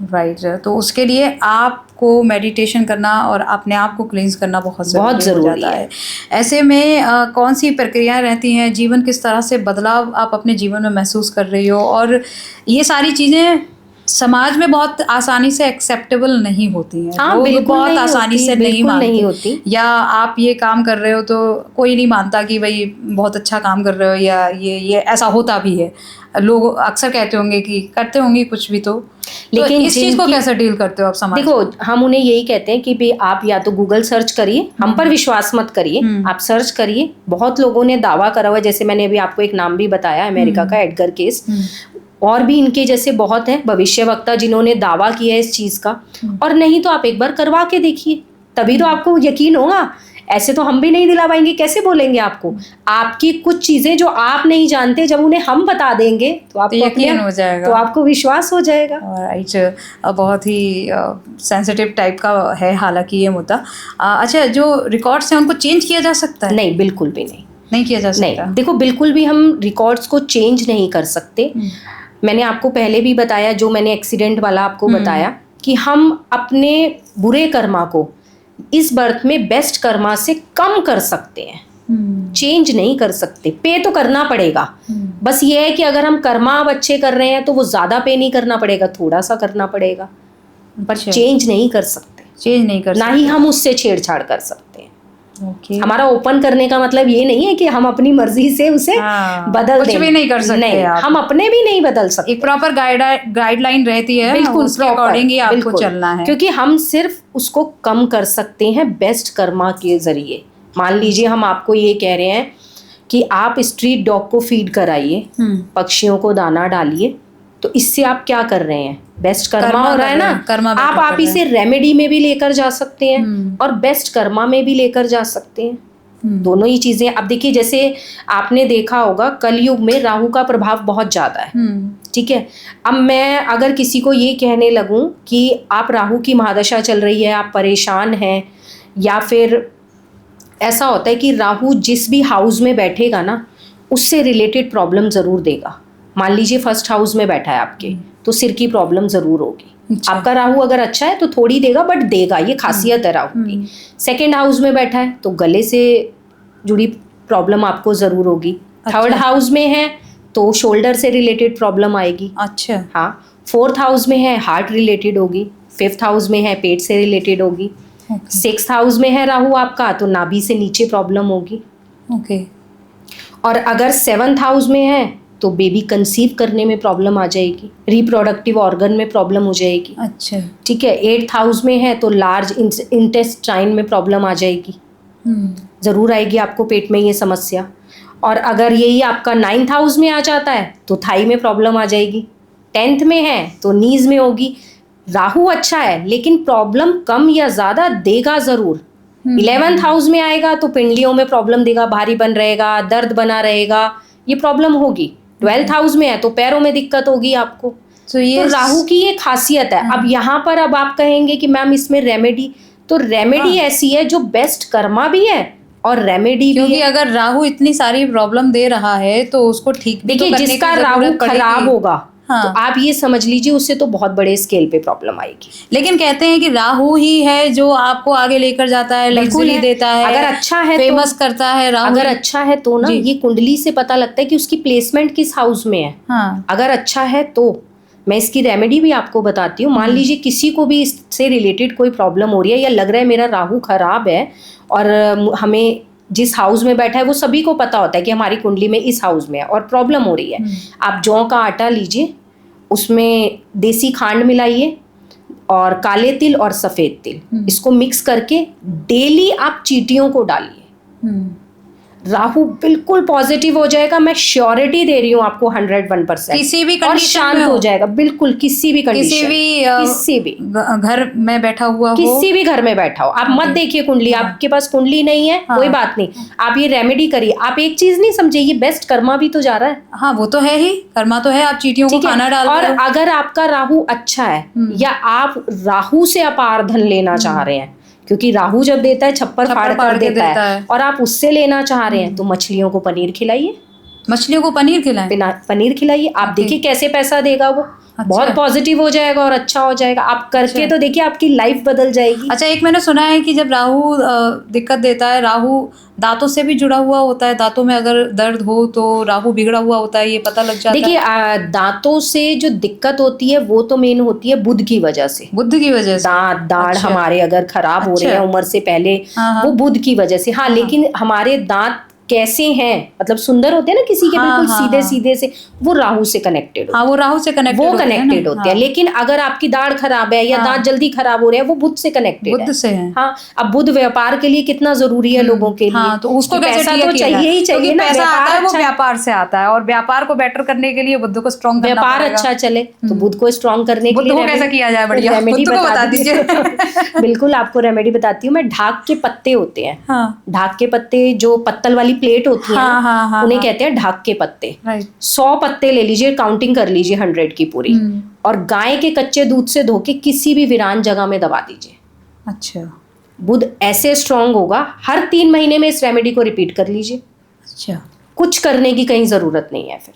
राइट, तो उसके लिए आपको मेडिटेशन करना और अपने आप को क्लींस करना बहुत ज़रूरी हो जाता है। ऐसे में कौन सी प्रक्रियाएं रहती हैं, जीवन किस तरह से बदलाव आप अपने जीवन में महसूस कर रही हो, और ये सारी चीज़ें समाज में बहुत आसानी से एक्सेप्टेबल नहीं होती हैं। हाँ, लोग बिल्कुल बहुत नहीं आसानी होती, से नहीं बिल्कुल नहीं मानते, होती। या आप ये काम कर रहे हो तो कोई नहीं मानता कि भाई बहुत अच्छा काम कर रहे हो, या ये ऐसा होता भी है। लोग अक्सर कहते होंगे कि करते होंगे कुछ भी, तो लेकिन इस चीज़ को कैसे डील करते हो आप समाज? देखो, हम उन्हें यही कहते हैं कि भाई आप या तो गूगल सर्च करिए, हम पर विश्वास मत करिए, आप सर्च करिए। बहुत लोगों ने दावा करा हुआ है, जैसे मैंने अभी आपको एक नाम भी बताया, अमेरिका का एडगर केस, और भी इनके जैसे बहुत हैं भविष्यवक्ता जिन्होंने दावा किया है इस चीज़ का। और नहीं तो आप एक बार करवा के देखिए, तभी तो आपको यकीन होगा। ऐसे तो हम भी नहीं दिला पाएंगे, कैसे बोलेंगे आपको? आपकी कुछ चीज़ें जो आप नहीं जानते, जब उन्हें हम बता देंगे तो आपको यकीन हो जाएगा, तो आपको विश्वास हो जाएगा। राइट, बहुत ही सेंसिटिव टाइप का है हालांकि ये मुद्दा। अच्छा, जो रिकॉर्ड्स हैं उनको चेंज किया जा सकता है? नहीं, बिल्कुल भी नहीं किया जा सकता। नहीं, देखो, बिल्कुल भी हम रिकॉर्ड्स को चेंज नहीं कर सकते। मैंने आपको पहले भी बताया, जो मैंने एक्सीडेंट वाला आपको बताया, कि हम अपने बुरे कर्मा को इस बर्थ में बेस्ट कर्मा से कम कर सकते हैं, चेंज नहीं कर सकते। पे तो करना पड़ेगा, बस ये है कि अगर हम कर्मा अब अच्छे कर रहे हैं तो वो ज़्यादा पे नहीं करना पड़ेगा, थोड़ा सा करना पड़ेगा, पर चेंज नहीं कर सकते, चेंज नहीं कर ना ही हम उससे छेड़छाड़ कर सकते हैं। Okay. हमारा ओपन करने का मतलब ये नहीं है कि हम अपनी मर्जी से उसे बदल कुछ दें, भी नहीं कर सकते नहीं, आप। हम अपने भी नहीं बदल सकते। एक प्रॉपर गाइडलाइन रहती है, बिल्कुल उसके अकॉर्डिंग ही आपको बिल्कुल चलना है, क्योंकि हम सिर्फ उसको कम कर सकते हैं बेस्ट कर्मा के जरिए। मान लीजिए हम आपको ये कह रहे हैं कि आप स्ट्रीट डॉग को फीड कराइए, पक्षियों को दाना डालिए, तो इससे आप क्या कर रहे हैं? बेस्ट कर्मा हो रहा है ना। कर्मा आप इसे रेमेडी में भी लेकर जा सकते हैं और बेस्ट कर्मा में भी लेकर जा सकते हैं, दोनों ही चीजें। अब देखिए, जैसे आपने देखा होगा कलयुग में राहु का प्रभाव बहुत ज्यादा है, ठीक है। अब मैं अगर किसी को ये कहने लगूं कि आप राहु की महादशा चल रही है, आप परेशान हैं, या फिर ऐसा होता है कि राहु जिस भी हाउस में बैठेगा ना, उससे रिलेटेड प्रॉब्लम जरूर देगा। मान लीजिए फर्स्ट हाउस में बैठा है आपके, तो सिर की प्रॉब्लम जरूर होगी। अच्छा। आपका राहु अगर अच्छा है तो थोड़ी देगा, बट देगा, ये खासियत है राहु की। सेकंड हाउस में बैठा है तो गले से जुड़ी प्रॉब्लम आपको जरूर होगी। अच्छा। थर्ड हाउस में है तो शोल्डर से रिलेटेड प्रॉब्लम आएगी। अच्छा, हाँ। फोर्थ हाउस में है हार्ट रिलेटेड होगी। फिफ्थ हाउस में है पेट से रिलेटेड होगी। सिक्स्थ हाउस में है राहु आपका तो नाभि से नीचे प्रॉब्लम होगी। ओके। और अगर सेवंथ हाउस में है तो बेबी कंसीव करने में प्रॉब्लम आ जाएगी, रिप्रोडक्टिव ऑर्गन में प्रॉब्लम हो जाएगी। अच्छा। ठीक है, 8th हाउस में है तो लार्ज इंटेस्टाइन में प्रॉब्लम आ जाएगी, ज़रूर आएगी आपको पेट में ये समस्या। और अगर यही आपका 9th हाउस में आ जाता है तो थाई में प्रॉब्लम आ जाएगी। 10th में है तो नीज में होगी। राहु अच्छा है लेकिन प्रॉब्लम कम या ज़्यादा देगा ज़रूर। 11th हाउस में आएगा तो पिंडलियों में प्रॉब्लम देगा, भारीपन रहेगा, दर्द बना रहेगा, ये प्रॉब्लम होगी। 12th हाउस में है तो पैरों में दिक्कत होगी आपको। तो ये तो राहु की ये खासियत है। अब यहाँ पर अब आप कहेंगे कि मैम इसमें रेमेडी, तो रेमेडी ऐसी है जो बेस्ट कर्मा भी है और रेमेडी भी क्योंकि है। अगर राहु इतनी सारी प्रॉब्लम दे रहा है तो उसको ठीक भी तो देखिए, करने की जिसका जरूरत राहु पड़ेगी। खराब होगा हाँ। तो आप ये समझ लीजिए उससे तो बहुत बड़े स्केल पे प्रॉब्लम आएगी। लेकिन कहते हैं कि राहु ही है जो आपको आगे लेकर जाता है, बिल्कुल लग्जरी है। देता है, अगर अच्छा है फेमस करता है राहु। अगर अच्छा है तो ना, ये कुंडली से पता लगता है कि उसकी प्लेसमेंट किस हाउस में है। हाँ। अगर अच्छा है तो मैं इसकी रेमेडी भी आपको बताती हूँ। मान लीजिए किसी को भी इससे रिलेटेड कोई प्रॉब्लम हो रही है या लग रहा है मेरा राहु खराब है, और हमें जिस हाउस में बैठा है वो सभी को पता होता है कि हमारी कुंडली में इस हाउस में है और प्रॉब्लम हो रही है। आप जौ का आटा लीजिए, उसमें देसी खांड मिलाइए और काले तिल और सफ़ेद तिल, इसको मिक्स करके डेली आप चींटियों को डालिए। राहु बिल्कुल पॉजिटिव हो जाएगा, मैं श्योरिटी दे रही हूँ आपको 101%। किसी भी और कंडीशन शांत में हो जाएगा, बिल्कुल किसी भी कंडीशन, किसी भी घर में बैठा हुआ हो, किसी भी घर में बैठा हो। आप मत देखिए कुंडली, आपके पास कुंडली नहीं है कोई बात नहीं, आप ये रेमेडी करिए। आप एक चीज नहीं समझे, ये बेस्ट कर्मा भी तो जा रहा है। हाँ वो तो है ही, कर्मा तो है, आप चींटियों को खाना डाल और रहे हो। अगर आपका राहु अच्छा है या आप राहु से अपार धन लेना चाह रहे हैं, क्योंकि राहु जब देता है छप्पर फाड़ कर देता है, और आप उससे लेना चाह रहे हैं तो मछलियों को पनीर खिलाइए। मछलियों को पनीर खिलाएं? पनीर खिलाइए, आप देखिए कैसे पैसा देगा वो। बहुत पॉजिटिव हो जाएगा और अच्छा हो जाएगा। आप करके तो देखिए, आपकी लाइफ बदल जाएगी। अच्छा, एक मैंने सुना है कि जब राहु दिक्कत देता है, राहु दांतों से भी जुड़ा हुआ होता है, दांतों में अगर दर्द हो तो राहु बिगड़ा हुआ होता है, ये पता लग जाता है। देखिए, दांतों से जो दिक्कत होती है वो तो मेन होती है बुध की वजह से। बुध की वजह से दाढ़ हमारे अगर खराब हो रहे हैं उम्र से पहले, वो बुध की वजह से। हाँ, लेकिन हमारे दांत कैसे हैं, मतलब सुंदर होते हैं ना किसी के, बिल्कुल सीधे सीधे से, वो राहु से कनेक्टेड। हाँ, वो राहु से कनेक्टेड होते हैं। लेकिन अगर आपकी दाढ़ खराब है या दांत जल्दी खराब हो रहे हैं, वो बुध से कनेक्टेड है। बुध से है। हाँ, अब बुध व्यापार के लिए कितना जरूरी है लोगों के लिए। हाँ, तो उसको पैसा तो चाहिए ही चाहिए ना। पैसा आता है वो व्यापार से आता है, और व्यापार को बेटर करने के लिए बुध को स्ट्रॉन्ग करना पड़ेगा। व्यापार अच्छा चले तो बुध को स्ट्रॉन्ग करने के लिए कैसा किया जाए, बढ़िया रेमेडी बता दीजिए। बिल्कुल, आपको रेमेडी बताती हूँ मैं। ढाक के पत्ते होते हैं, ढाक के पत्ते, जो पत्तल वाली प्लेट होती है, उन्हें कहते हैं ढाक के पत्ते। 100 पत्ते ले लीजिए, काउंटिंग कर लीजिए 100 की पूरी, और गाय के कच्चे दूध से धो के किसी भी वीरान जगह में दबा दीजिए। अच्छा। बुध ऐसे स्ट्रांग होगा। हर 3 महीने में इस रेमेडी को रिपीट कर लीजिए। अच्छा। कुछ करने की कहीं जरूरत नहीं है फिर।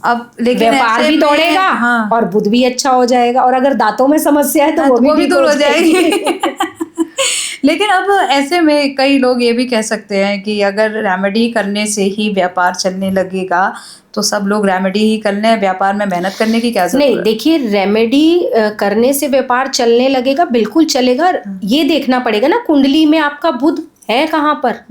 अब लेकिन व्यापार भी दौड़ेगा और बुध भी अच्छा हो जाएगा, और अगर दांतों में समस्या है तो वो भी दूर हो जाएगी। लेकिन अब ऐसे में कई लोग ये भी कह सकते हैं कि अगर रेमेडी करने से ही व्यापार चलने लगेगा तो सब लोग रेमेडी ही कर लें, व्यापार में मेहनत करने की क्या जरूरत है? नहीं, देखिए, रेमेडी करने से व्यापार चलने लगेगा, बिल्कुल चलेगा। ये देखना पड़ेगा ना कुंडली में आपका बुध है कहाँ पर,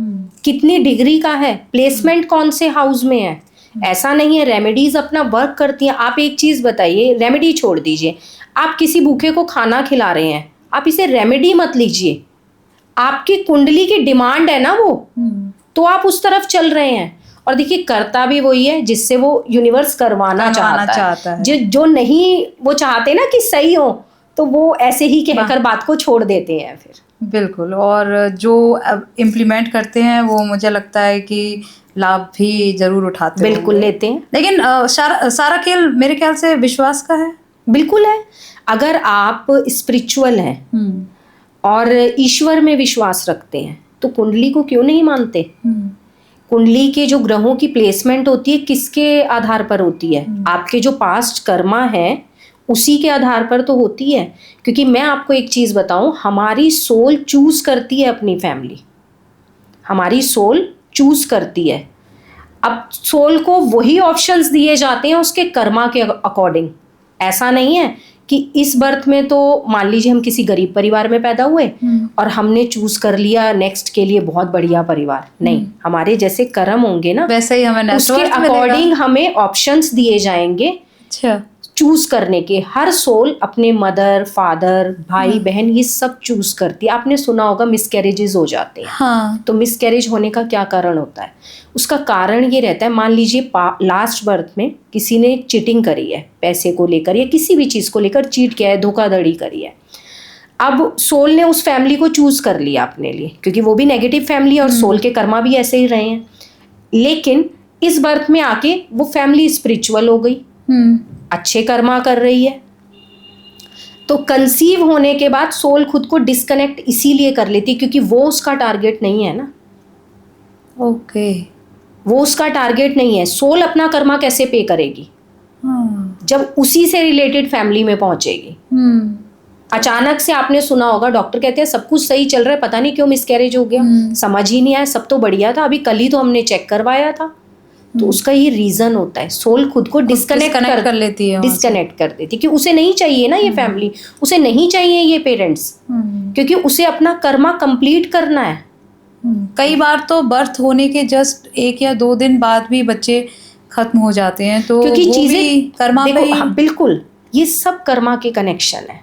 कितनी डिग्री का है, प्लेसमेंट कौन से हाउस में है। ऐसा नहीं है, रेमेडीज अपना वर्क करती हैं। आप एक चीज बताइए, रेमेडी छोड़ दीजिए, आप किसी भूखे को खाना खिला रहे हैं, आप इसे रेमेडी मत लीजिए। आपकी कुंडली की डिमांड है ना वो, तो आप उस तरफ चल रहे हैं। और देखिए, करता भी वही है जिससे वो यूनिवर्स करवाना चाहता है। जो नहीं वो चाहते ना कि सही हो, तो वो ऐसे ही कहकर बात को छोड़ देते हैं फिर। बिल्कुल, और जो इम्प्लीमेंट करते हैं वो मुझे लगता है कि लाभ भी जरूर उठाते हैं। बिल्कुल लेते हैं। लेकिन सारा खेल मेरे ख्याल से विश्वास का है। बिल्कुल है। अगर आप स्पिरिचुअल हैं और ईश्वर में विश्वास रखते हैं तो कुंडली को क्यों नहीं मानते। कुंडली के जो ग्रहों की प्लेसमेंट होती है किसके आधार पर होती है, आपके जो पास्ट कर्मा है उसी के आधार पर तो होती है। क्योंकि मैं आपको एक चीज बताऊं, हमारी सोल चूज करती है अपनी फैमिली, हमारी सोल चूज करती है। अब सोल को वही ऑप्शंस दिए जाते हैं उसके कर्मा के अकॉर्डिंग। ऐसा नहीं है कि इस बर्थ में तो मान लीजिए हम किसी गरीब परिवार में पैदा हुए और हमने चूज कर लिया नेक्स्ट के लिए बहुत बढ़िया परिवार, नहीं, हमारे जैसे कर्म होंगे ना वैसे ही हमें उसके अकॉर्डिंग हमें ऑप्शंस दिए जाएंगे अच्छा चूज करने के। हर सोल अपने मदर फादर भाई बहन ये सब चूज करती है। आपने सुना होगा मिसकैरेजेस हो जाते हैं। हाँ। तो मिसकैरेज होने का क्या कारण होता है? उसका कारण ये रहता है, मान लीजिए लास्ट बर्थ में किसी ने चीटिंग करी है, पैसे को लेकर या किसी भी चीज को लेकर चीट किया है, धोखाधड़ी करी है। अब सोल ने उस फैमिली को चूज कर लिया अपने लिए, क्योंकि वो भी नेगेटिव फैमिली है और सोल के कर्मा भी ऐसे ही रहे हैं। लेकिन इस बर्थ में आके वो फैमिली स्पिरिचुअल हो गई, अच्छे कर्मा कर रही है। तो कंसीव होने के बाद सोल खुद को डिस्कनेक्ट इसीलिए कर लेती क्योंकि वो उसका टारगेट नहीं है ना। ओके। वो उसका टारगेट नहीं है। सोल अपना कर्मा कैसे पे करेगी? जब उसी से रिलेटेड फैमिली में पहुंचेगी। अचानक से आपने सुना होगा डॉक्टर कहते हैं सब कुछ सही चल रहा है, पता नहीं क्यों मिसकैरेज हो गया, समझ ही नहीं आया, सब तो बढ़िया था, अभी कल ही तो हमने चेक करवाया था। तो उसका ये रीजन होता है, सोल खुद को डिस्कनेक्ट कर लेती है, डिस्कनेक्ट कर देती है कि उसे नहीं चाहिए ना ये फैमिली, उसे नहीं चाहिए ये पेरेंट्स, क्योंकि उसे अपना कर्मा कंप्लीट करना है। कई बार तो बर्थ होने के जस्ट 1 या 2 दिन बाद भी बच्चे खत्म हो जाते हैं, तो क्योंकि वो चीजें भी कर्मा पे ही बिल्कुल, ये सब कर्मा के कनेक्शन है।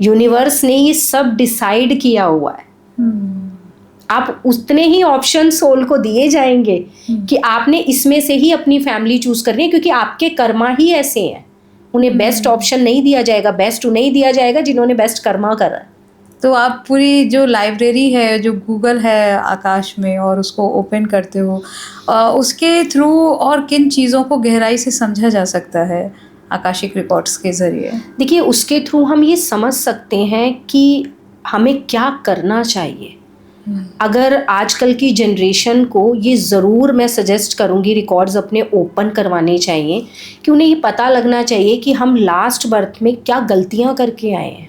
यूनिवर्स ने ये सब डिसाइड किया हुआ है। आप उतने ही ऑप्शन सोल को दिए जाएंगे कि आपने इसमें से ही अपनी फैमिली चूज करनी है, क्योंकि आपके कर्मा ही ऐसे हैं। उन्हें बेस्ट ऑप्शन नहीं दिया जाएगा, बेस्ट उन्हें दिया जाएगा जिन्होंने बेस्ट कर्मा करा। तो आप पूरी जो लाइब्रेरी है, जो गूगल है आकाश में, और उसको ओपन करते हो, उसके थ्रू और किन चीज़ों को गहराई से समझा जा सकता है आकाशिक रिकॉर्ड्स के ज़रिए? देखिए, उसके थ्रू हम ये समझ सकते हैं कि हमें क्या करना चाहिए। अगर आजकल की जनरेशन को ये ज़रूर मैं सजेस्ट करूँगी रिकॉर्ड्स अपने ओपन करवाने चाहिए, कि उन्हें ये पता लगना चाहिए कि हम लास्ट बर्थ में क्या गलतियाँ करके आए हैं।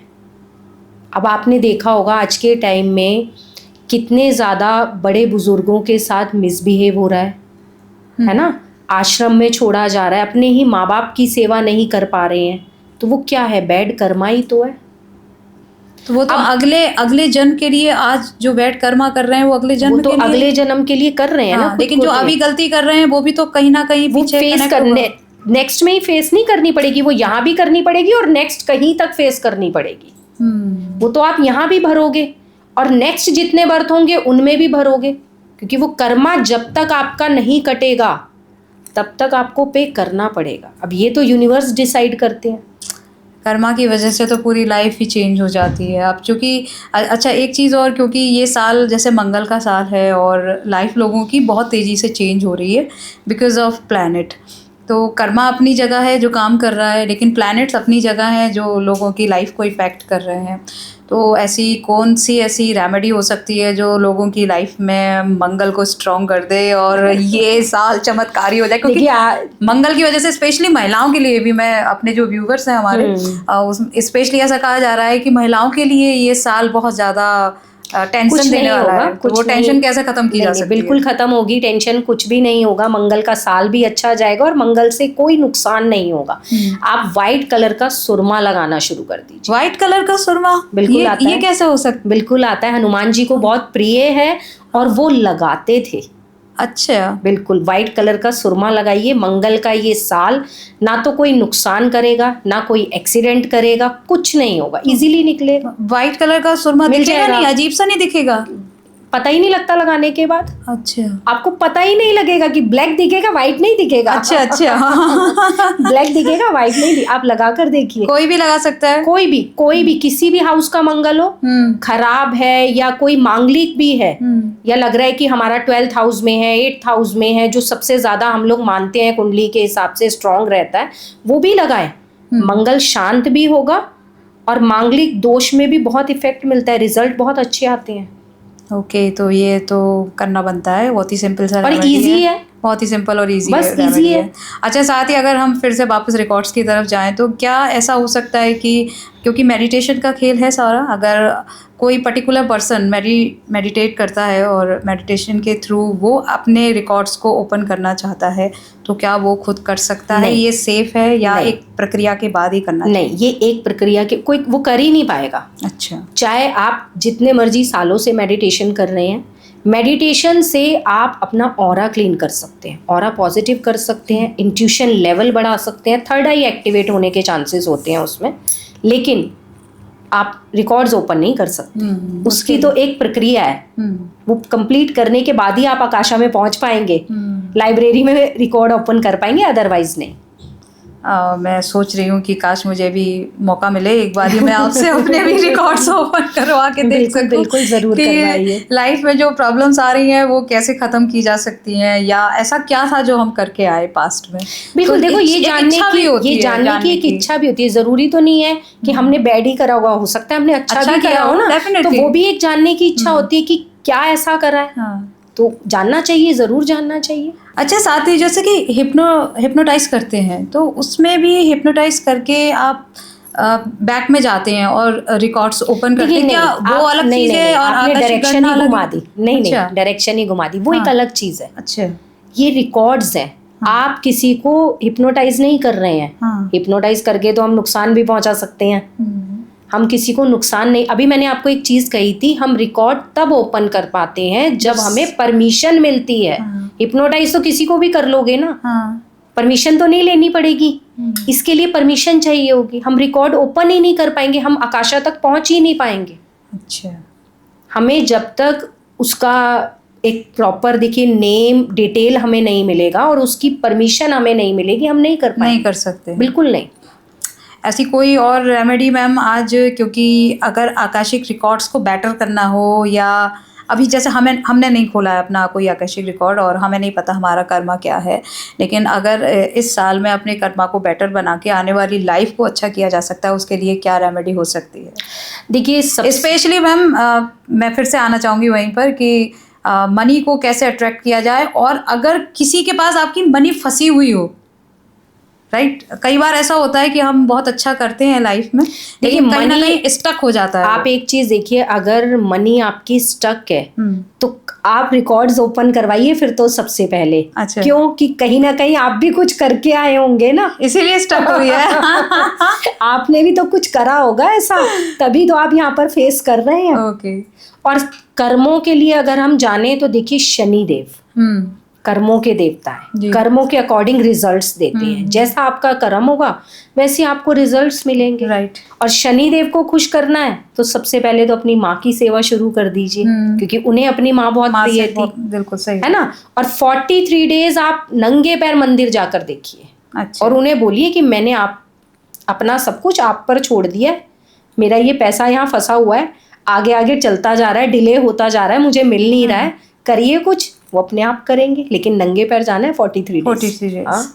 अब आपने देखा होगा आज के टाइम में कितने ज़्यादा बड़े बुज़ुर्गों के साथ मिसबिहेव हो रहा है ना। आश्रम में छोड़ा जा रहा है, अपने ही माँ बाप की सेवा नहीं कर पा रहे हैं, तो वो क्या है? बैड कर्मा ही तो है। तो वो तो अगले जन्म के लिए आज जो बैड कर्मा कर रहे हैं वो अगले जन्म तो अगले जन्म के लिए कर रहे हैं ना। लेकिन जो अभी गलती कर रहे हैं वो भी तो कहीं ना कहीं पीछे फेस करने, नेक्स्ट में ही फेस नहीं करनी पड़ेगी, वो यहाँ भी करनी पड़ेगी और नेक्स्ट कहीं तक फेस करनी पड़ेगी। वो तो आप यहाँ भी भरोगे और नेक्स्ट जितने बर्थ होंगे उनमें भी भरोगे, क्योंकि वो कर्मा जब तक आपका नहीं कटेगा तब तक आपको पे करना पड़ेगा। अब ये तो यूनिवर्स डिसाइड करते हैं। कर्मा की वजह से तो पूरी लाइफ ही चेंज हो जाती है। अब चूँकि अच्छा एक चीज़ और, क्योंकि ये साल जैसे मंगल का साल है और लाइफ लोगों की बहुत तेज़ी से चेंज हो रही है बिकॉज ऑफ प्लैनेट। तो कर्मा अपनी जगह है जो काम कर रहा है, लेकिन प्लैनेट्स अपनी जगह हैं जो लोगों की लाइफ को इफ़ेक्ट कर रहे हैं। तो ऐसी कौन सी ऐसी रेमेडी हो सकती है जो लोगों की लाइफ में मंगल को स्ट्रॉन्ग कर दे और ये साल चमत्कारी हो जाए? क्योंकि मंगल की वजह से स्पेशली महिलाओं के लिए भी, मैं अपने जो व्यूवर्स हैं हमारे स्पेशली ऐसा कहा जा रहा है कि महिलाओं के लिए ये साल बहुत ज़्यादा टेंशन देने वाला है। तो वो टेंशन कैसे खत्म की जा सकती है? बिल्कुल खत्म होगी टेंशन, कुछ भी नहीं होगा। मंगल का साल भी अच्छा जाएगा और मंगल से कोई नुकसान नहीं होगा। आप व्हाइट कलर का सुरमा लगाना शुरू कर दीजिए। व्हाइट कलर का सुरमा बिल्कुल आता है। ये कैसे हो सकता? बिल्कुल आता है, हनुमान जी को बहुत प्रिय है और वो लगाते थे। अच्छा, बिल्कुल व्हाइट कलर का सुरमा लगाइए। मंगल का ये साल ना तो कोई नुकसान करेगा, ना कोई एक्सीडेंट करेगा, कुछ नहीं होगा, इजीली निकलेगा। व्हाइट कलर का सुरमा दिखेगा नहीं, अजीब सा नहीं दिखेगा? पता ही नहीं लगता लगाने के बाद। अच्छा, आपको पता ही नहीं लगेगा कि ब्लैक दिखेगा व्हाइट नहीं दिखेगा। अच्छा ब्लैक दिखेगा व्हाइट नहीं। आप लगा कर देखिए, कोई भी लगा सकता है, कोई भी किसी भी हाउस का मंगल हो, खराब है या कोई मांगलिक भी है, या लग रहा है कि हमारा 12th हाउस में है, 8th हाउस में है, जो सबसे ज्यादा हम लोग मानते हैं कुंडली के हिसाब से स्ट्रांग रहता है, वो भी लगाए। मंगल शांत भी होगा और मांगलिक दोष में भी बहुत इफेक्ट मिलता है, रिजल्ट बहुत अच्छे आते हैं। ओके, तो ये तो करना बनता है। बहुत ही सिंपल सा और इजी है, बहुत ही सिंपल और इजी बस इजी है। अच्छा, साथ ही अगर हम फिर से वापस रिकॉर्ड्स की तरफ जाएं तो क्या ऐसा हो सकता है कि क्योंकि मेडिटेशन का खेल है सारा, अगर कोई पर्टिकुलर पर्सन मेडिटेट करता है और मेडिटेशन के थ्रू वो अपने रिकॉर्ड्स को ओपन करना चाहता है, तो क्या वो खुद कर सकता है? नहीं। ये सेफ है या नहीं। एक प्रक्रिया के बाद ही करना नहीं, ये एक प्रक्रिया के कोई वो कर ही नहीं पाएगा। अच्छा। चाहे आप जितने मर्जी सालों से मेडिटेशन कर रहे हैं, मेडिटेशन से आप अपना ऑरा क्लीन कर सकते हैं, ऑरा पॉजिटिव कर सकते हैं, इंट्यूशन लेवल बढ़ा सकते हैं, थर्ड आई एक्टिवेट होने के चांसेस होते हैं उसमें, लेकिन आप रिकॉर्ड्स ओपन नहीं कर सकते। उसकी तो एक प्रक्रिया है, वो कंप्लीट करने के बाद ही आप आकाशा में पहुंच पाएंगे, लाइब्रेरी में रिकॉर्ड ओपन कर पाएंगे, अदरवाइज नहीं। मैं सोच रही हूँ कि काश मुझे भी मौका मिले एक बार ही मैं आपसे अपने भी रिकॉर्ड्स ओपन करवा के देख सकूं। बिल्कुल ज़रूर करवाइए। लाइफ में जो प्रॉब्लम्स आ रही हैं वो कैसे ख़त्म की जा सकती हैं, या ऐसा क्या था जो हम करके आए पास्ट में। बिल्कुल, तो देखो ये जानने की एक इच्छा भी होती है। ज़रूरी तो नहीं है कि हमने बैड ही करा हुआ, हो सकता है हमने अच्छा भी किया हो ना, तो वो भी एक जानने की इच्छा होती है कि क्या ऐसा करा है। तो जानना चाहिए, ज़रूर जानना चाहिए। अच्छा, साथ ही जैसे कि हिप्नोटाइज करते हैं, तो उसमें भी हिप्नोटाइज करके आप बैक में जाते हैं और रिकॉर्ड्स ओपन करते हैं, क्या वो अलग चीज़ है? और आपने डायरेक्शन ही घुमा दी। नहीं, डायरेक्शन ही घुमा दी, वो एक अलग चीज़ है। अच्छा, ये रिकॉर्ड्स हैं। आप किसी को हिप्नोटाइज नहीं कर रहे हैं। हिप्नोटाइज करके तो हम नुकसान भी पहुंचा सकते हैं। हम किसी को नुकसान नहीं, अभी मैंने आपको एक चीज कही थी, हम रिकॉर्ड तब ओपन कर पाते हैं जब हमें परमिशन मिलती है। हिप्नोटाइज तो किसी को भी कर लोगे ना, परमिशन तो नहीं लेनी पड़ेगी, इसके लिए परमिशन चाहिए होगी। हम रिकॉर्ड ओपन ही नहीं कर पाएंगे, हम आकाशा तक पहुंच ही नहीं पाएंगे। अच्छा, हमें जब तक उसका एक प्रॉपर देखिए नेम डिटेल हमें नहीं मिलेगा और उसकी परमिशन हमें नहीं मिलेगी, हम नहीं कर पाएंगे। नहीं कर सकते, बिल्कुल नहीं। ऐसी कोई और रेमेडी मैम आज, क्योंकि अगर आकाशिक रिकॉर्ड्स को बेटर करना हो, या अभी जैसे हमने नहीं खोला है अपना कोई आकाशिक रिकॉर्ड और हमें नहीं पता हमारा कर्मा क्या है, लेकिन अगर इस साल में अपने कर्मा को बेटर बना के आने वाली लाइफ को अच्छा किया जा सकता है, उसके लिए क्या रेमेडी हो सकती है? देखिए स्पेशली मैम मैं फिर से आना चाहूँगी वहीं पर कि मनी को कैसे अट्रैक्ट किया जाए, और अगर किसी के पास आपकी मनी फंसी हुई हो, राइट, कई बार ऐसा होता है कि हम बहुत अच्छा करते हैं लाइफ में, लेकिन कहीं ना कहीं स्टक हो जाता है। आप एक चीज देखिए, अगर मनी आपकी स्टक है तो आप रिकॉर्ड्स ओपन करवाइए फिर तो सबसे पहले। अच्छा। क्योंकि कहीं ना कहीं आप भी कुछ करके आए होंगे ना, इसीलिए स्टक हुई है। आपने भी तो कुछ करा होगा ऐसा, तभी तो आप यहाँ पर फेस कर रहे हैं। ओके। और कर्मों के लिए अगर हम जाने तो देखिए शनि देव कर्मों के देवता है, कर्मों के अकॉर्डिंग रिजल्ट्स देते हैं। जैसा आपका कर्म होगा वैसे आपको रिजल्ट्स मिलेंगे। राइट। और शनि देव को खुश करना है तो सबसे पहले तो अपनी माँ की सेवा शुरू कर दीजिए, क्योंकि उन्हें अपनी माँ बहुत प्रिय थी। बिल्कुल सही है ना। और 43 डेज आप नंगे पैर मंदिर जाकर देखिए। अच्छा। और उन्हें बोलिए कि मैंने अपना सब कुछ आप पर छोड़ दिया है, मेरा ये पैसा यहाँ फंसा हुआ है, आगे आगे चलता जा रहा है, डिले होता जा रहा है, मुझे मिल नहीं रहा है, करिए कुछ। वो अपने आप करेंगे, लेकिन नंगे पैर जाना है 43 डेज।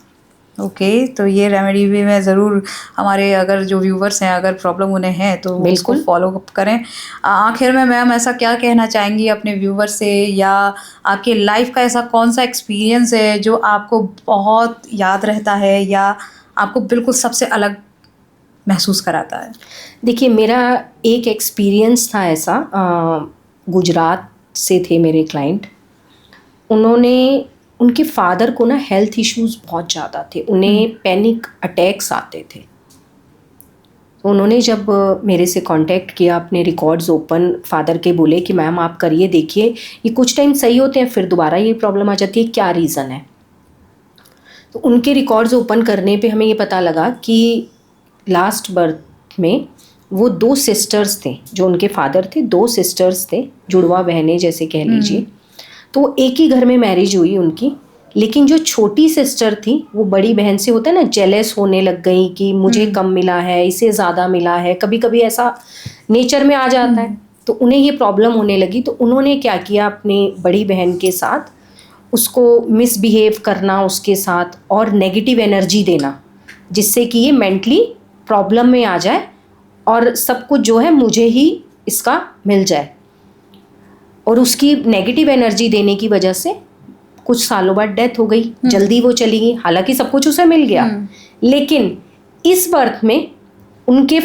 ओके, तो ये रेमेडी भी मैं ज़रूर, हमारे अगर जो व्यूवर्स हैं अगर प्रॉब्लम उन्हें है तो उसको फॉलो अप करें। आखिर में मैम ऐसा क्या कहना चाहेंगी अपने व्यूवर्स से, या आपके लाइफ का ऐसा कौन सा एक्सपीरियंस है जो आपको बहुत याद रहता है या आपको बिल्कुल सबसे अलग महसूस कराता है? देखिए, मेरा एक एक्सपीरियंस था ऐसा, गुजरात से थे मेरे क्लाइंट। उनके फादर को ना हेल्थ इश्यूज बहुत ज़्यादा थे, उन्हें पैनिक अटैक्स आते थे। तो उन्होंने जब मेरे से कांटेक्ट किया, अपने रिकॉर्ड्स ओपन फादर के बोले कि मैम आप करिए, देखिए ये कुछ टाइम सही होते हैं फिर दोबारा ये प्रॉब्लम आ जाती है, क्या रीज़न है। तो उनके रिकॉर्ड्स ओपन करने पे हमें ये पता लगा कि लास्ट बर्थ में वो 2 सिस्टर्स थे, जो उनके फादर थे, 2 सिस्टर्स थे, जुड़वा बहनें जैसे कह लीजिए। तो एक ही घर में मैरिज हुई उनकी, लेकिन जो छोटी सिस्टर थी वो बड़ी बहन से होता है ना जेलस होने लग गई कि मुझे कम मिला है, इसे ज़्यादा मिला है, कभी कभी ऐसा नेचर में आ जाता है। तो उन्हें ये प्रॉब्लम होने लगी। तो उन्होंने क्या किया, अपनी बड़ी बहन के साथ उसको मिसबिहेव करना उसके साथ, और नेगेटिव एनर्जी देना, जिससे कि ये मेंटली प्रॉब्लम में आ जाए और सब कुछ जो है मुझे ही इसका मिल जाए। और उसकी नेगेटिव एनर्जी देने की वजह से कुछ सालों बाद डेथ हो गई, जल्दी वो चली गई, हालांकि सब कुछ उसे मिल गया। लेकिन इस बर्थ में उनके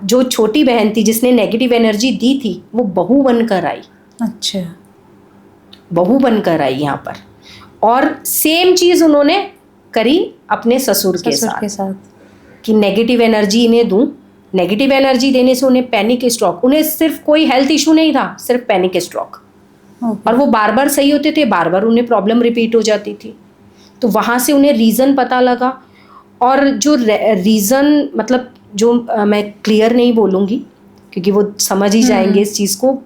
जो छोटी बहन थी जिसने नेगेटिव एनर्जी दी थी, वो बहू बनकर आई। अच्छा। बहू बनकर आई यहाँ पर, और सेम चीज़ उन्होंने करी अपने ससुर के साथ कि नेगेटिव एनर्जी इन्हें दूं। नेगेटिव एनर्जी देने से उन्हें पैनिक स्ट्रोक, उन्हें सिर्फ कोई हेल्थ इशू नहीं था, सिर्फ पैनिक स्ट्रोक। और वो बार बार सही होते थे, बार बार उन्हें प्रॉब्लम रिपीट हो जाती थी। तो वहाँ से उन्हें रीज़न पता लगा, और जो रीज़न मतलब जो मैं क्लियर नहीं बोलूँगी क्योंकि वो समझ ही जाएंगे इस चीज़ को।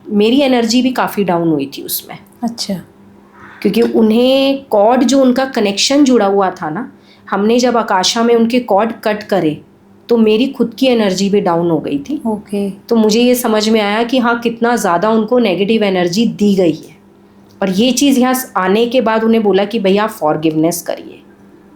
मेरी एनर्जी भी काफ़ी डाउन हुई थी उसमें। अच्छा। क्योंकि उन्हें कॉर्ड जो उनका कनेक्शन जुड़ा हुआ था ना, हमने जब आकाशा में उनके कॉर्ड कट करे तो मेरी खुद की एनर्जी भी डाउन हो गई थी। ओके। तो मुझे ये समझ में आया कि हाँ, कितना ज़्यादा उनको नेगेटिव एनर्जी दी गई है। और ये चीज़ यहाँ आने के बाद उन्हें बोला कि भैया फॉरगिवनेस करिए,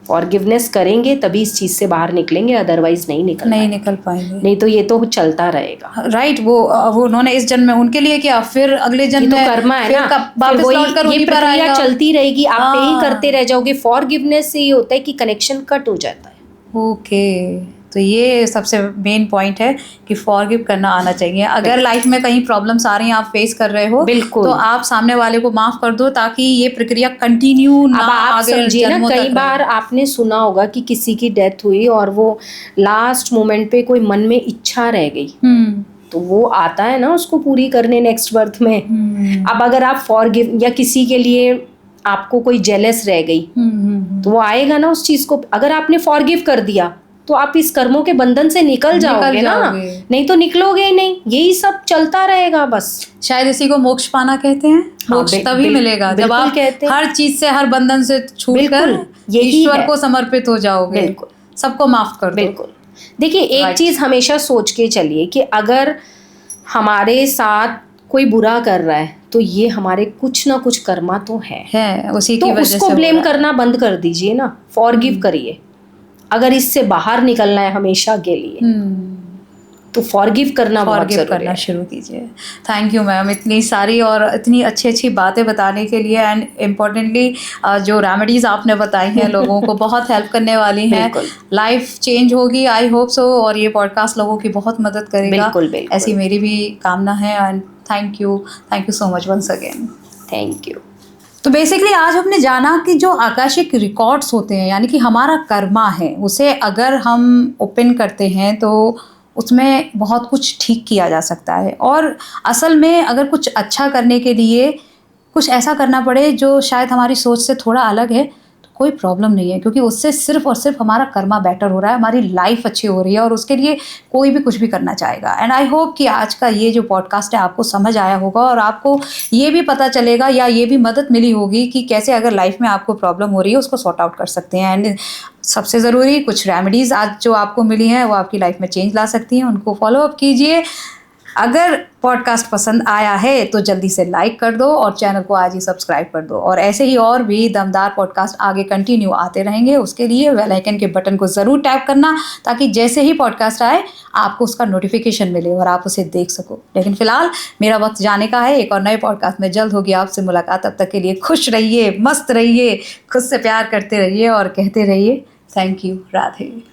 फॉरगिवनेस करेंगे तभी इस चीज़ से बाहर निकलेंगे, अदरवाइज नहीं निकल पाएंगे। नहीं तो ये तो चलता रहेगा। राइट। वो उन्होंने इस जन्म में उनके लिए किया, फिर अगले जन्म में तो कर्मा है ना, वापस लौटकर ये प्रक्रिया चलती रहेगी, आप यही करते रह जाओगे। फॉरगिवनेस से ये होता है कि कनेक्शन कट हो जाता है। ओके। तो ये सबसे मेन पॉइंट है कि फॉरगिव करना आना चाहिए। अगर लाइफ में कहीं प्रॉब्लम्स आ रही हैं, आप फेस कर रहे हो, बिल्कुल, तो आप सामने वाले को माफ कर दो ताकि ये प्रक्रिया कंटिन्यू ना आप समझिए ना, कई बार आपने सुना होगा कि किसी की डेथ हुई और वो लास्ट मोमेंट पे कोई मन में इच्छा रह गई, तो वो आता है ना उसको पूरी करने नेक्स्ट बर्थ में। अब अगर आप फॉरगिव, या किसी के लिए आपको कोई जेलस रह गई, तो वो आएगा ना उस चीज को। अगर आपने फॉरगिव कर दिया तो आप इस कर्मों के बंधन से निकल जाओगे ना, नहीं तो निकलोगे ही नहीं। यही सब चलता रहेगा बस। शायद इसी को मोक्ष पाना कहते हैं। मोक्ष तभी मिलेगा जब आप हर चीज से, हर बंधन से छूटकर ईश्वर को समर्पित हो जाओगे। बिल्कुल, सबको माफ कर दो। बिल्कुल। देखिए, एक चीज हमेशा सोच के चलिए कि अगर हमारे साथ कोई बुरा कर रहा है तो ये हमारे कुछ ना कुछ कर्मा तो है उसी की वजह से। उसको ब्लेम करना बंद कर दीजिए ना, फॉरगिव करिए। अगर इससे बाहर निकलना है हमेशा के लिए, तो फॉरगिव करना शुरू कीजिए। थैंक यू मैम, इतनी सारी और इतनी अच्छी अच्छी बातें बताने के लिए, एंड इम्पोर्टेंटली जो रेमेडीज आपने बताई हैं लोगों को बहुत हेल्प करने वाली हैं। लाइफ चेंज होगी, आई होप सो, और ये पॉडकास्ट लोगों की बहुत मदद करेगा। बिल्कुल। ऐसी मेरी भी कामना है। And thank you so much once again. Thank you. तो बेसिकली आज हमने जाना कि जो आकाशिक रिकॉर्ड्स होते हैं, यानी कि हमारा कर्मा है, उसे अगर हम ओपन करते हैं तो उसमें बहुत कुछ ठीक किया जा सकता है। और असल में अगर कुछ अच्छा करने के लिए कुछ ऐसा करना पड़े जो शायद हमारी सोच से थोड़ा अलग है, तो कोई प्रॉब्लम नहीं है, क्योंकि उससे सिर्फ और सिर्फ हमारा कर्मा बेटर हो रहा है, हमारी लाइफ अच्छी हो रही है, और उसके लिए कोई भी कुछ भी करना चाहेगा। एंड आई होप कि आज का ये जो पॉडकास्ट है आपको समझ आया होगा, और आपको ये भी पता चलेगा या ये भी मदद मिली होगी कि कैसे अगर लाइफ में आपको प्रॉब्लम हो रही है उसको सॉर्ट आउट कर सकते हैं। एंड सबसे ज़रूरी कुछ रेमेडीज़ आज जो आपको मिली हैं वो आपकी लाइफ में चेंज ला सकती हैं, उनको फॉलो अप कीजिए। अगर पॉडकास्ट पसंद आया है तो जल्दी से लाइक कर दो और चैनल को आज ही सब्सक्राइब कर दो, और ऐसे ही और भी दमदार पॉडकास्ट आगे कंटिन्यू आते रहेंगे। उसके लिए बेल आइकन के बटन को ज़रूर टैप करना, ताकि जैसे ही पॉडकास्ट आए आपको उसका नोटिफिकेशन मिले और आप उसे देख सको। लेकिन फिलहाल मेरा वक्त जाने का है। एक और नए पॉडकास्ट में जल्द होगी आपसे मुलाकात। तब तक के लिए खुश रहिए, मस्त रहिए, खुद से प्यार करते रहिए और कहते रहिए थैंक यू, राधे।